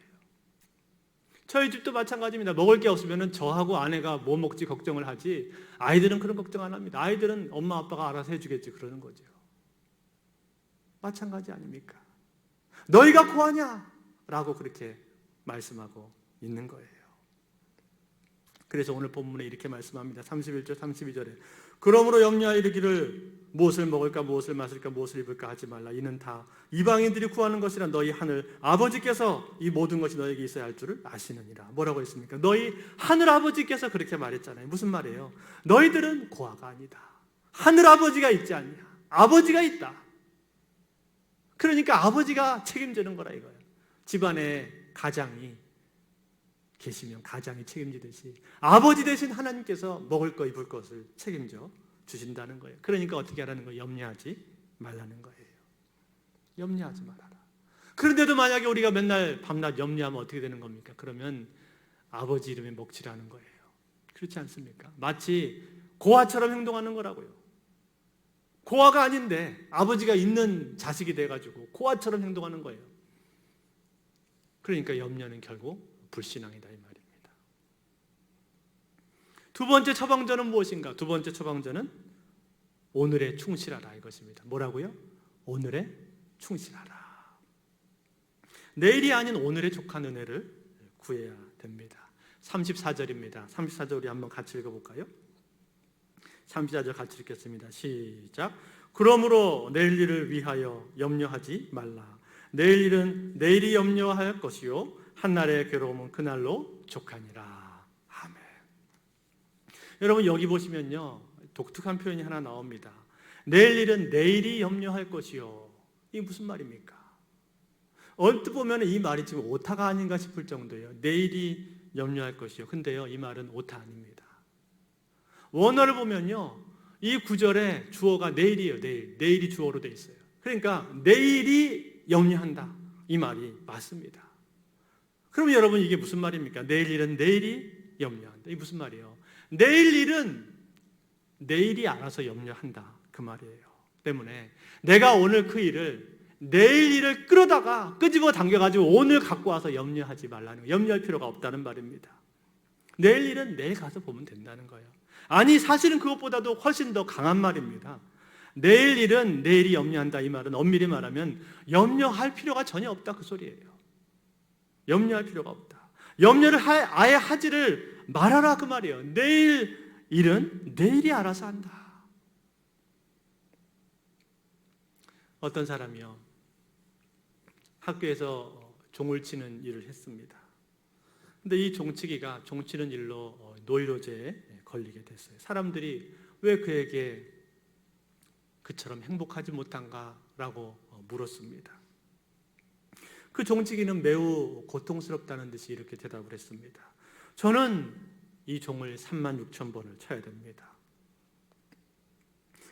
저희 집도 마찬가지입니다. 먹을 게 없으면은 저하고 아내가 뭐 먹지 걱정을 하지, 아이들은 그런 걱정 안 합니다. 아이들은 엄마 아빠가 알아서 해주겠지 그러는 거죠. 마찬가지 아닙니까? 너희가 고하냐? 라고 그렇게 말씀하고 있는 거예요. 그래서 오늘 본문에 이렇게 말씀합니다. 31절 32절에 그러므로 염려하여 이르기를 무엇을 먹을까 무엇을 마실까 무엇을 입을까 하지 말라. 이는 다 이방인들이 구하는 것이라 너희 하늘 아버지께서 이 모든 것이 너에게 있어야 할 줄을 아시느니라. 뭐라고 했습니까? 너희 하늘 아버지께서 그렇게 말했잖아요. 무슨 말이에요? 너희들은 고아가 아니다. 하늘 아버지가 있지 않냐? 아버지가 있다. 그러니까 아버지가 책임지는 거라 이거예요. 집안에 가장이 계시면 가장이 책임지듯이 아버지 대신 하나님께서 먹을 거 입을 것을 책임져 주신다는 거예요. 그러니까 어떻게 하라는 거예요? 염려하지 말라는 거예요. 염려하지 말아라. 그런데도 만약에 우리가 맨날 밤낮 염려하면 어떻게 되는 겁니까? 그러면 아버지 이름에 먹칠하는 거예요. 그렇지 않습니까? 마치 고아처럼 행동하는 거라고요. 고아가 아닌데 아버지가 있는 자식이 돼가지고 고아처럼 행동하는 거예요. 그러니까 염려는 결국 불신앙이다 이 말입니다. 두 번째 처방전은 무엇인가? 두 번째 처방전은 오늘에 충실하라 이것입니다. 뭐라고요? 오늘에 충실하라. 내일이 아닌 오늘에 족한 은혜를 구해야 됩니다. 34절입니다. 34절 우리 한번 같이 읽어볼까요? 34절 같이 읽겠습니다. 시작. 그러므로 내일 일을 위하여 염려하지 말라. 내일 일은 내일이 염려할 것이요 한날의 괴로움은 그날로 족하니라. 아멘. 여러분 여기 보시면요 독특한 표현이 하나 나옵니다. 내일 일은 내일이 염려할 것이요. 이게 무슨 말입니까? 얼핏 보면 이 말이 지금 오타가 아닌가 싶을 정도예요. 내일이 염려할 것이요. 근데요 이 말은 오타 아닙니다. 원어를 보면요 이 구절에 주어가 내일이에요. 내일이 주어로 돼 있어요. 그러니까 내일이 염려한다 이 말이 맞습니다. 그럼 여러분 이게 무슨 말입니까? 내일 일은 내일이 염려한다. 이게 무슨 말이에요? 내일 일은 내일이 알아서 염려한다 그 말이에요. 때문에 내가 오늘 그 일을 내일 일을 끌어다가 끄집어 당겨가지고 오늘 갖고 와서 염려하지 말라는 거예요. 염려할 필요가 없다는 말입니다. 내일 일은 내일 가서 보면 된다는 거예요. 아니 사실은 그것보다도 훨씬 더 강한 말입니다. 내일 일은 내일이 염려한다 이 말은 엄밀히 말하면 염려할 필요가 전혀 없다 그 소리예요. 염려할 필요가 없다. 염려를 아예 하지를 말아라 그 말이에요. 내일 일은 내일이 알아서 한다. 어떤 사람이요 학교에서 종을 치는 일을 했습니다. 근데 이 종치기가 종치는 일로 노이로제에 걸리게 됐어요. 사람들이 왜 그에게 그처럼 행복하지 못한가라고 물었습니다. 그 종치기는 매우 고통스럽다는 듯이 이렇게 대답을 했습니다. 저는 이 종을 36,000번을 쳐야 됩니다.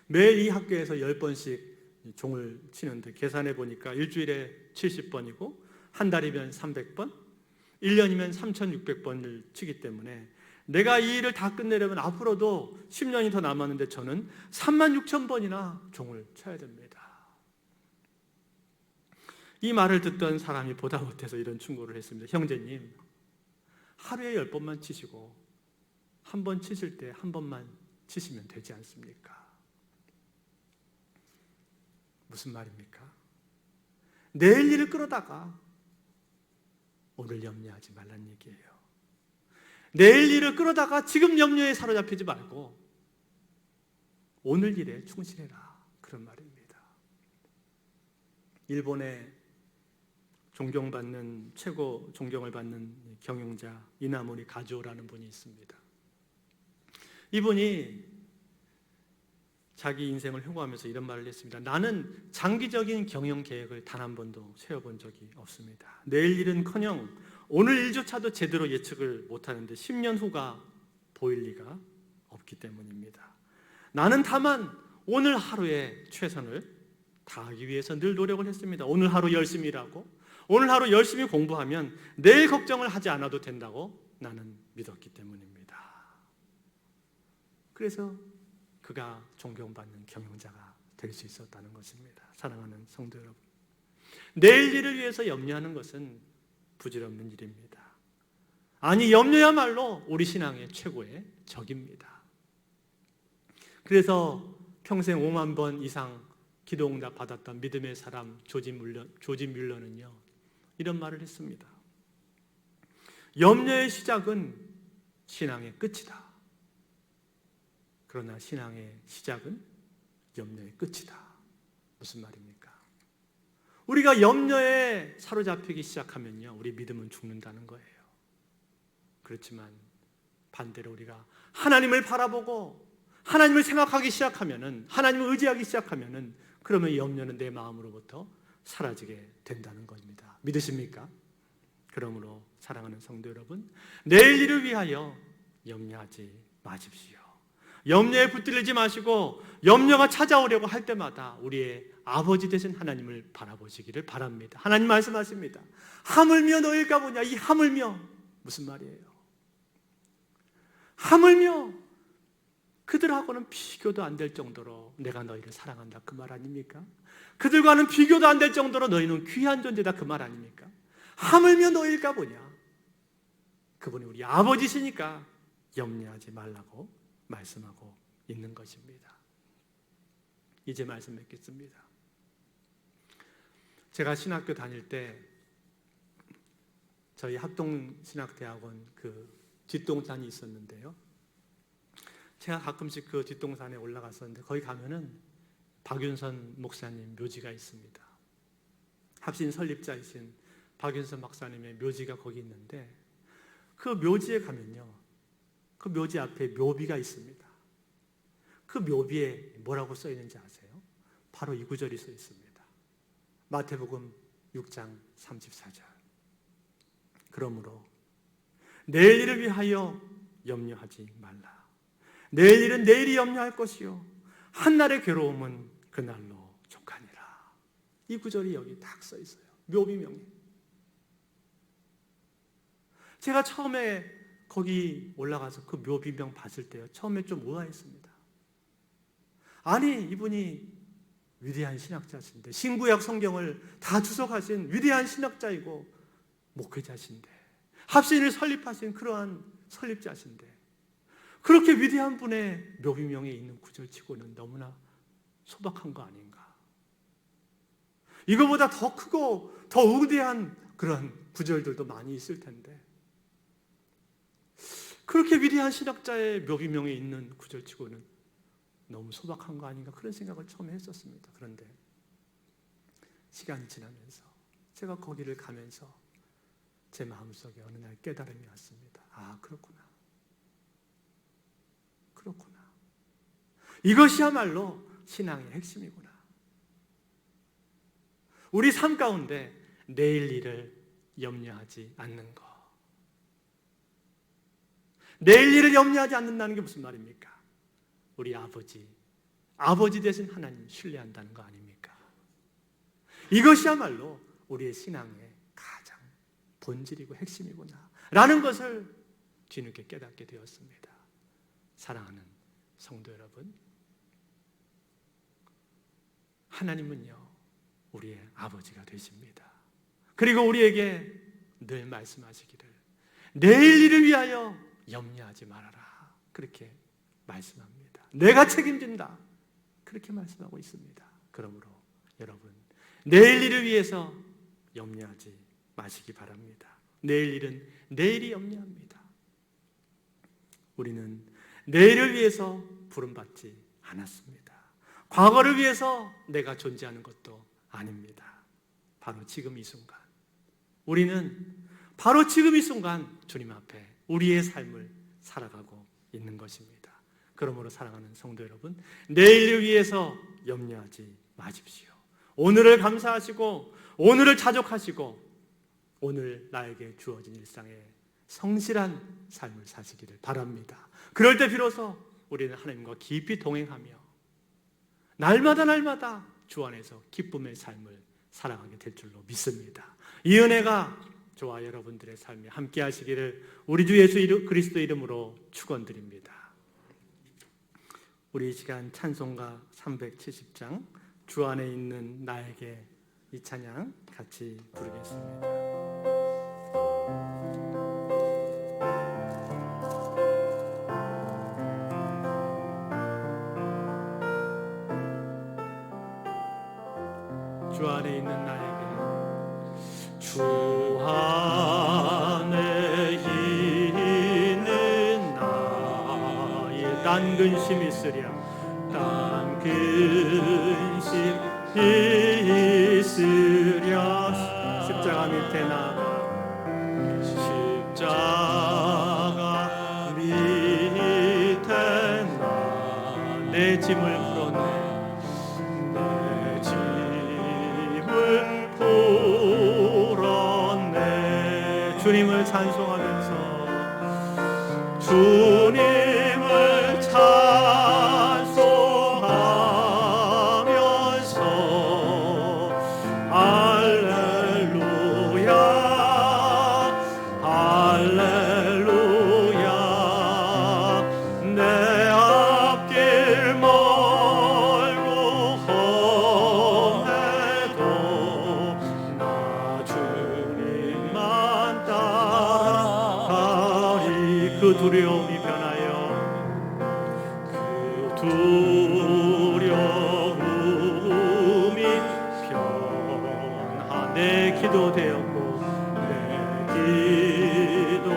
매일 이 학교에서 10번씩 종을 치는데 계산해 보니까 일주일에 70번이고 한 달이면 300번, 1년이면 3,600번을 치기 때문에 내가 이 일을 다 끝내려면 앞으로도 10년이 더 남았는데 저는 36,000번이나 종을 쳐야 됩니다. 이 말을 듣던 사람이 보다 못해서 이런 충고를 했습니다. 형제님, 하루에 10번만 치시고 한 번 치실 때 한 번만 치시면 되지 않습니까? 무슨 말입니까? 내일 일을 끌어다가 오늘 염려하지 말란 얘기예요. 내일 일을 끌어다가 지금 염려에 사로잡히지 말고 오늘 일에 충실해라 그런 말입니다. 일본의 존경받는 최고 존경을 받는 경영자 이나모리 가즈오라는 분이 있습니다. 이분이 자기 인생을 회고하면서 이런 말을 했습니다. 나는 장기적인 경영 계획을 단 한 번도 세워본 적이 없습니다. 내일 일은커녕 오늘 일조차도 제대로 예측을 못하는데 10년 후가 보일 리가 없기 때문입니다. 나는 다만 오늘 하루에 최선을 다하기 위해서 늘 노력을 했습니다. 오늘 하루 열심히 일하고 오늘 하루 열심히 공부하면 내일 걱정을 하지 않아도 된다고 나는 믿었기 때문입니다. 그래서 그가 존경받는 경영자가 될 수 있었다는 것입니다. 사랑하는 성도 여러분, 내일 일을 위해서 염려하는 것은 부질없는 일입니다. 아니 염려야말로 우리 신앙의 최고의 적입니다. 그래서 평생 5만 번 이상 기도응답 받았던 믿음의 사람 조지 뮬러는요 이런 말을 했습니다. 염려의 시작은 신앙의 끝이다. 그러나 신앙의 시작은 염려의 끝이다. 무슨 말입니까? 우리가 염려에 사로잡히기 시작하면요 우리 믿음은 죽는다는 거예요. 그렇지만 반대로 우리가 하나님을 바라보고 하나님을 생각하기 시작하면은 하나님을 의지하기 시작하면은 그러면 염려는 내 마음으로부터 사라지게 된다는 겁니다. 믿으십니까? 그러므로 사랑하는 성도 여러분, 내일 일을 위하여 염려하지 마십시오. 염려에 붙들리지 마시고 염려가 찾아오려고 할 때마다 우리의 아버지 되신 하나님을 바라보시기를 바랍니다. 하나님 말씀하십니다. 하물며 너희가 보냐. 이 하물며 무슨 말이에요? 하물며 그들하고는 비교도 안 될 정도로 내가 너희를 사랑한다, 그 말 아닙니까? 그들과는 비교도 안 될 정도로 너희는 귀한 존재다, 그 말 아닙니까? 하물며 너희일까 보냐. 그분이 우리 아버지시니까 염려하지 말라고 말씀하고 있는 것입니다. 이제 말씀 맺겠습니다. 제가 신학교 다닐 때 저희 합동신학대학원 그 뒷동산이 있었는데요. 제가 가끔씩 그 뒷동산에 올라갔었는데 거기 가면은 박윤선 목사님 묘지가 있습니다. 합신 설립자이신 박윤선 박사님의 묘지가 거기 있는데 그 묘지에 가면요, 그 묘지 앞에 묘비가 있습니다. 그 묘비에 뭐라고 써 있는지 아세요? 바로 이 구절이 써 있습니다. 마태복음 6장 34절. 그러므로 내일 일을 위하여 염려하지 말라. 내일 일은 내일이 염려할 것이요 한날의 괴로움은 그날로 족하니라. 이 구절이 여기 딱 써 있어요. 묘비명에. 제가 처음에 거기 올라가서 그 묘비명 봤을 때요, 처음에 좀 우아했습니다. 아니, 이분이 위대한 신학자신데, 신구약 성경을 다 주석하신 위대한 신학자이고 목회자신데, 합신을 설립하신 그러한 설립자신데, 그렇게 위대한 분의 묘비명에 있는 구절치고는 너무나 소박한 거 아닌가. 이거보다 더 크고 더 우대한 그런 구절들도 많이 있을 텐데, 그렇게 위대한 신학자의 묘비명에 있는 구절치고는 너무 소박한 거 아닌가, 그런 생각을 처음에 했었습니다. 그런데 시간이 지나면서 제가 거기를 가면서 제 마음속에 어느 날 깨달음이 왔습니다. 아, 그렇구나. 그렇구나. 이것이야말로 신앙의 핵심이구나. 우리 삶 가운데 내일 일을 염려하지 않는 것. 내일 일을 염려하지 않는다는 게 무슨 말입니까? 우리 아버지 되신 하나님 신뢰한다는 거 아닙니까? 이것이야말로 우리의 신앙의 가장 본질이고 핵심이구나 라는 것을 뒤늦게 깨닫게 되었습니다. 사랑하는 성도 여러분, 하나님은요 우리의 아버지가 되십니다. 그리고 우리에게 늘 말씀하시기를 내일 일을 위하여 염려하지 말아라, 그렇게 말씀합니다. 내가 책임진다, 그렇게 말씀하고 있습니다. 그러므로 여러분, 내일 일을 위해서 염려하지 마시기 바랍니다. 내일 일은 내일이 염려합니다. 우리는 내일을 위해서 부름받지 않았습니다. 과거를 위해서 내가 존재하는 것도 아닙니다. 바로 지금 이 순간, 우리는 바로 지금 이 순간 주님 앞에 우리의 삶을 살아가고 있는 것입니다. 그러므로 사랑하는 성도 여러분, 내일을 위해서 염려하지 마십시오. 오늘을 감사하시고 오늘을 자족하시고 오늘 나에게 주어진 일상에 성실한 삶을 사시기를 바랍니다. 그럴 때 비로소 우리는 하나님과 깊이 동행하며 날마다 주 안에서 기쁨의 삶을 살아가게 될 줄로 믿습니다. 이 은혜가 저와 여러분들의 삶에 함께 하시기를 우리 주 예수 그리스도 이름으로 축원드립니다. 우리 이 시간 찬송가 370장 주 안에 있는 나에게, 이 찬양 같이 부르겠습니다. 주 안에 있는 나에게, 주 안에 있는 나의 딴 근심 있으랴, 딴 근심 있으랴. 십자가 밑에 나가, 십자가 밑에 나 내 짐을 풀어내, 내 짐을 주님을 찬송하면서 할렐루야 할렐루야 내 앞길 멀고 험해도 나 주님만 따라가리 그 두려움이 변하여 그 두려움이 변하 내 기도 되었고 내 기도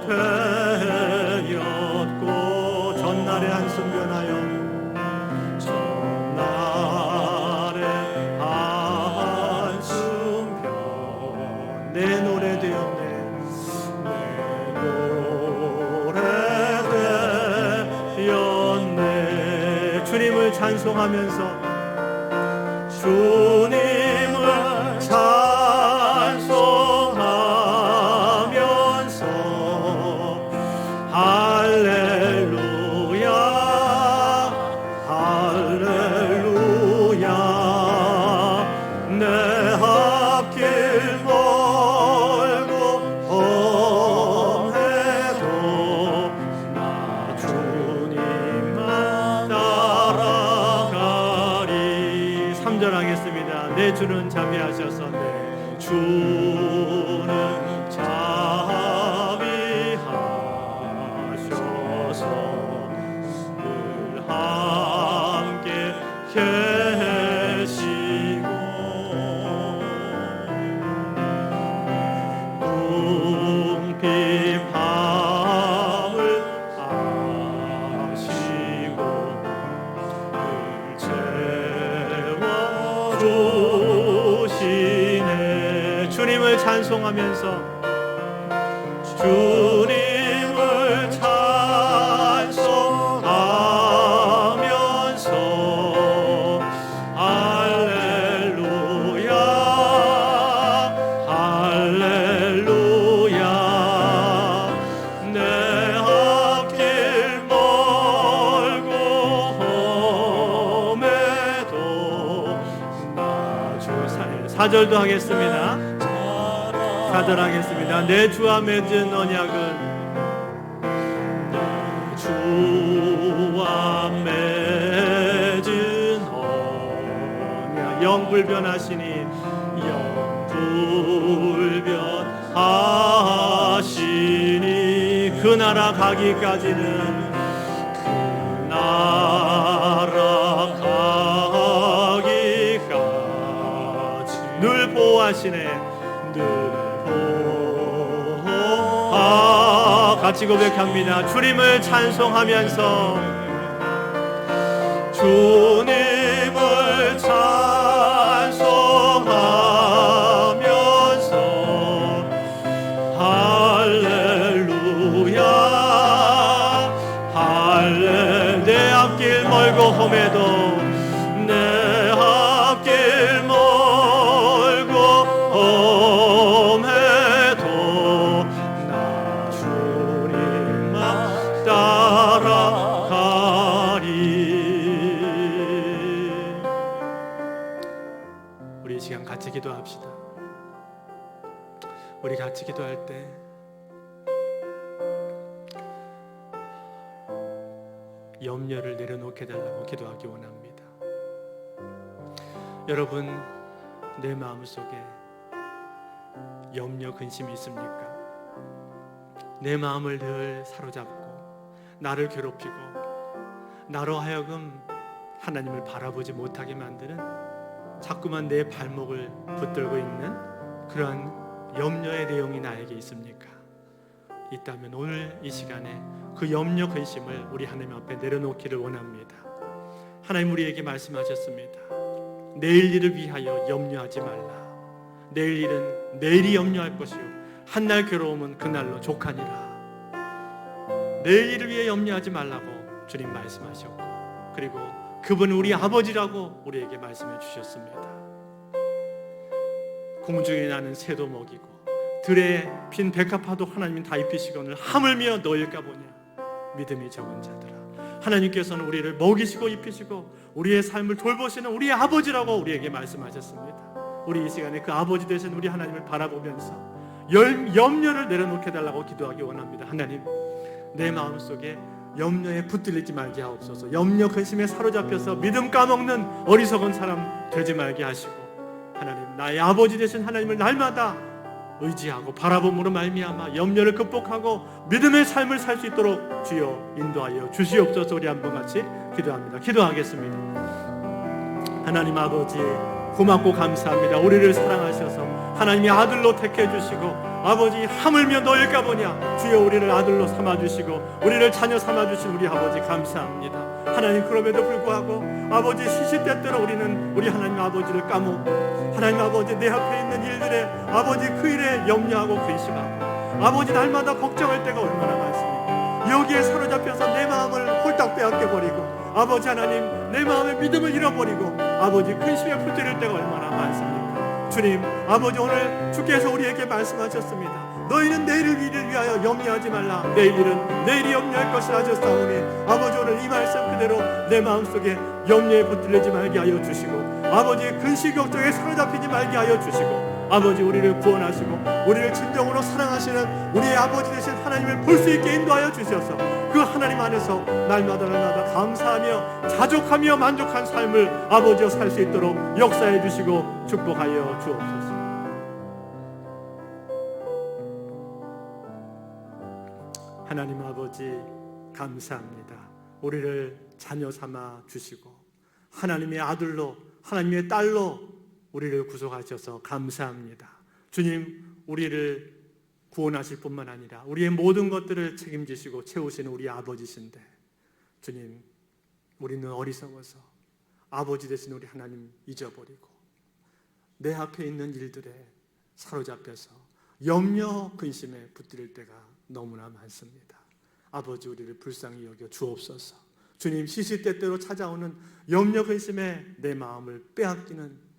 되었고 전날의 한숨 변하여 전날의 한숨 변 내 노래 되었네 내 노래 되었네 주님을 찬송하면서 주님을 찬송하면서 할렐루야 할렐루야 내 앞길 멀고 험해도 나 주님만 따라가리 3절 하겠습니다. 내 주는 자비하셔서 내 주는 자비하셔서 늘 함께 계시고 궁핍함을 아시고 늘 채워주시네 주님을 찬송하면서 주님을 찬송하면서 할렐루야 할렐루야 내 앞길 멀고 험해도 나 주 4절도 하겠습니다. 4절 하겠습니다. 내 주와 맺은 언약은 내 주와 맺은 언약 영불변하시니 영불변하시니 그 나라 가기까지는 그 나라 가기까지 늘 보호하시네 늘 같이 고백합니다. 주님을 찬송하면서 주님을 찬송하면서 할렐루야 할렐 내 앞길 멀고 험해도 내 앞길 멀고 험해도 나 주님만 따라가리. 우리 이 시간 같이 기도합시다. 우리 같이 기도할 때 염려를 내려놓게 달라고 기도하기 원합니다. 여러분, 내 마음속에 염려, 근심이 있습니까? 내 마음을 늘 사로잡고 나를 괴롭히고 나로 하여금 하나님을 바라보지 못하게 만드는 자꾸만 내 발목을 붙들고 있는 그러한 염려의 내용이 나에게 있습니까? 있다면 오늘 이 시간에 그 염려 근심을 우리 하나님 앞에 내려놓기를 원합니다. 하나님 우리에게 말씀하셨습니다. 내일 일을 위하여 염려하지 말라. 내일 일은 내일이 염려할 것이요 한날 괴로움은 그날로 족하니라. 내일 일을 위해 염려하지 말라고 주님 말씀하셨고, 그리고 그분은 우리 아버지라고 우리에게 말씀해 주셨습니다. 공중에 나는 새도 먹이고 들에 핀 백합화도 하나님은 다 입히시거늘 하물며 너일까 보냐. 믿음이 적은 자들아, 하나님께서는 우리를 먹이시고 입히시고 우리의 삶을 돌보시는 우리의 아버지라고 우리에게 말씀하셨습니다. 우리 이 시간에 그 아버지 되신 우리 하나님을 바라보면서 염려를 내려놓게 달라고 기도하기 원합니다. 하나님, 내 마음속에 염려에 붙들리지 말게 하옵소서. 염려 근심에 사로잡혀서 믿음 까먹는 어리석은 사람 되지 말게 하시고, 하나님, 나의 아버지 되신 하나님을 날마다 의지하고 바라봄으로 말미암아 염려를 극복하고 믿음의 삶을 살 수 있도록 주여 인도하여 주시옵소서. 우리 한번 같이 기도합니다. 기도하겠습니다. 하나님 아버지, 고맙고 감사합니다. 우리를 사랑하셔서 하나님이 아들로 택해 주시고, 아버지 하물며 너일까 보냐, 주여 우리를 아들로 삼아 주시고 우리를 자녀 삼아 주신 우리 아버지 감사합니다. 하나님, 그럼에도 불구하고 아버지 시시때때로 우리는 우리 하나님 아버지를 까먹고, 하나님 아버지 내 앞에 있는 일들에 아버지 그 일에 염려하고 근심하고, 아버지 날마다 걱정할 때가 얼마나 많습니까? 여기에 사로잡혀서 내 마음을 홀딱 빼앗겨버리고, 아버지 하나님 내 마음의 믿음을 잃어버리고 아버지 근심에 붙들릴 때가 얼마나 많습니까? 주님, 아버지 오늘 주께서 우리에게 말씀하셨습니다. 너희는 내일을 위하여 염려하지 말라. 내일 일은 내일이 염려할 것이라 하셨사오니, 아버지 오늘 이 말씀 그대로 내 마음속에 염려에 붙들리지 말게 하여 주시고, 아버지 근심 걱정에 사로잡히지 말게 하여 주시고, 아버지 우리를 구원하시고 우리를 진정으로 사랑하시는 우리의 아버지 되신 하나님을 볼 수 있게 인도하여 주셔서 그 하나님 안에서 날마다 감사하며 자족하며 만족한 삶을 아버지여 살 수 있도록 역사해 주시고 축복하여 주옵소서. 하나님 아버지 감사합니다. 우리를 자녀 삼아 주시고 하나님의 아들로, 하나님의 딸로 우리를 구속하셔서 감사합니다. 주님, 우리를 구원하실 뿐만 아니라 우리의 모든 것들을 책임지시고 채우시는 우리 아버지신데, 주님, 우리는 어리석어서 아버지 되신 우리 하나님 잊어버리고 내 앞에 있는 일들에 사로잡혀서 염려 근심에 붙들릴 때가 너무나 많습니다. 아버지, 우리를 불쌍히 여겨 주옵소서. 주님, 시시때때로 찾아오는 염려 근심에 내 마음을 빼앗기는,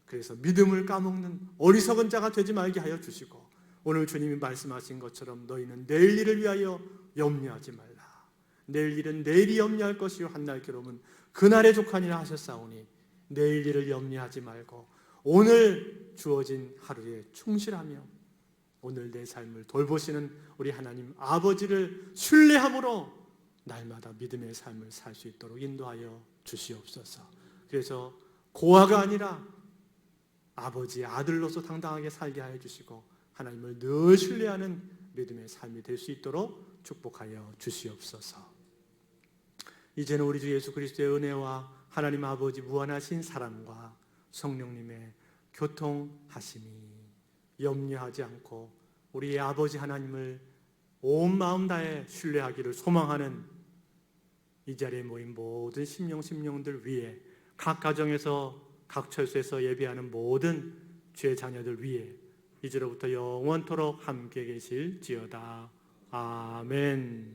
그래서 믿음을 까먹는 어리석은 자가 되지 말게 하여 주시고, 오늘 주님이 말씀하신 것처럼 너희는 내일 일을 위하여 염려하지 말라. 내일 일은 내일이 염려할 것이요 한날 괴로움은 그날의 족하니라 하셨사오니, 내일 일을 염려하지 말고 오늘 주어진 하루에 충실하며 오늘 내 삶을 돌보시는 우리 하나님 아버지를 신뢰함으로 날마다 믿음의 삶을 살 수 있도록 인도하여 주시옵소서. 그래서 고아가 아니라 아버지의 아들로서 당당하게 살게 하여 주시고 하나님을 늘 신뢰하는 믿음의 삶이 될 수 있도록 축복하여 주시옵소서. 이제는 우리 주 예수 그리스도의 은혜와 하나님 아버지 무한하신 사랑과 성령님의 교통하심이, 염려하지 않고 우리의 아버지 하나님을 온 마음 다해 신뢰하기를 소망하는 이 자리에 모인 모든 심령들 위에, 각 가정에서 각 처소에서 예배하는 모든 주의 자녀들 위에 이제로부터 영원토록 함께 계실지어다. 아멘.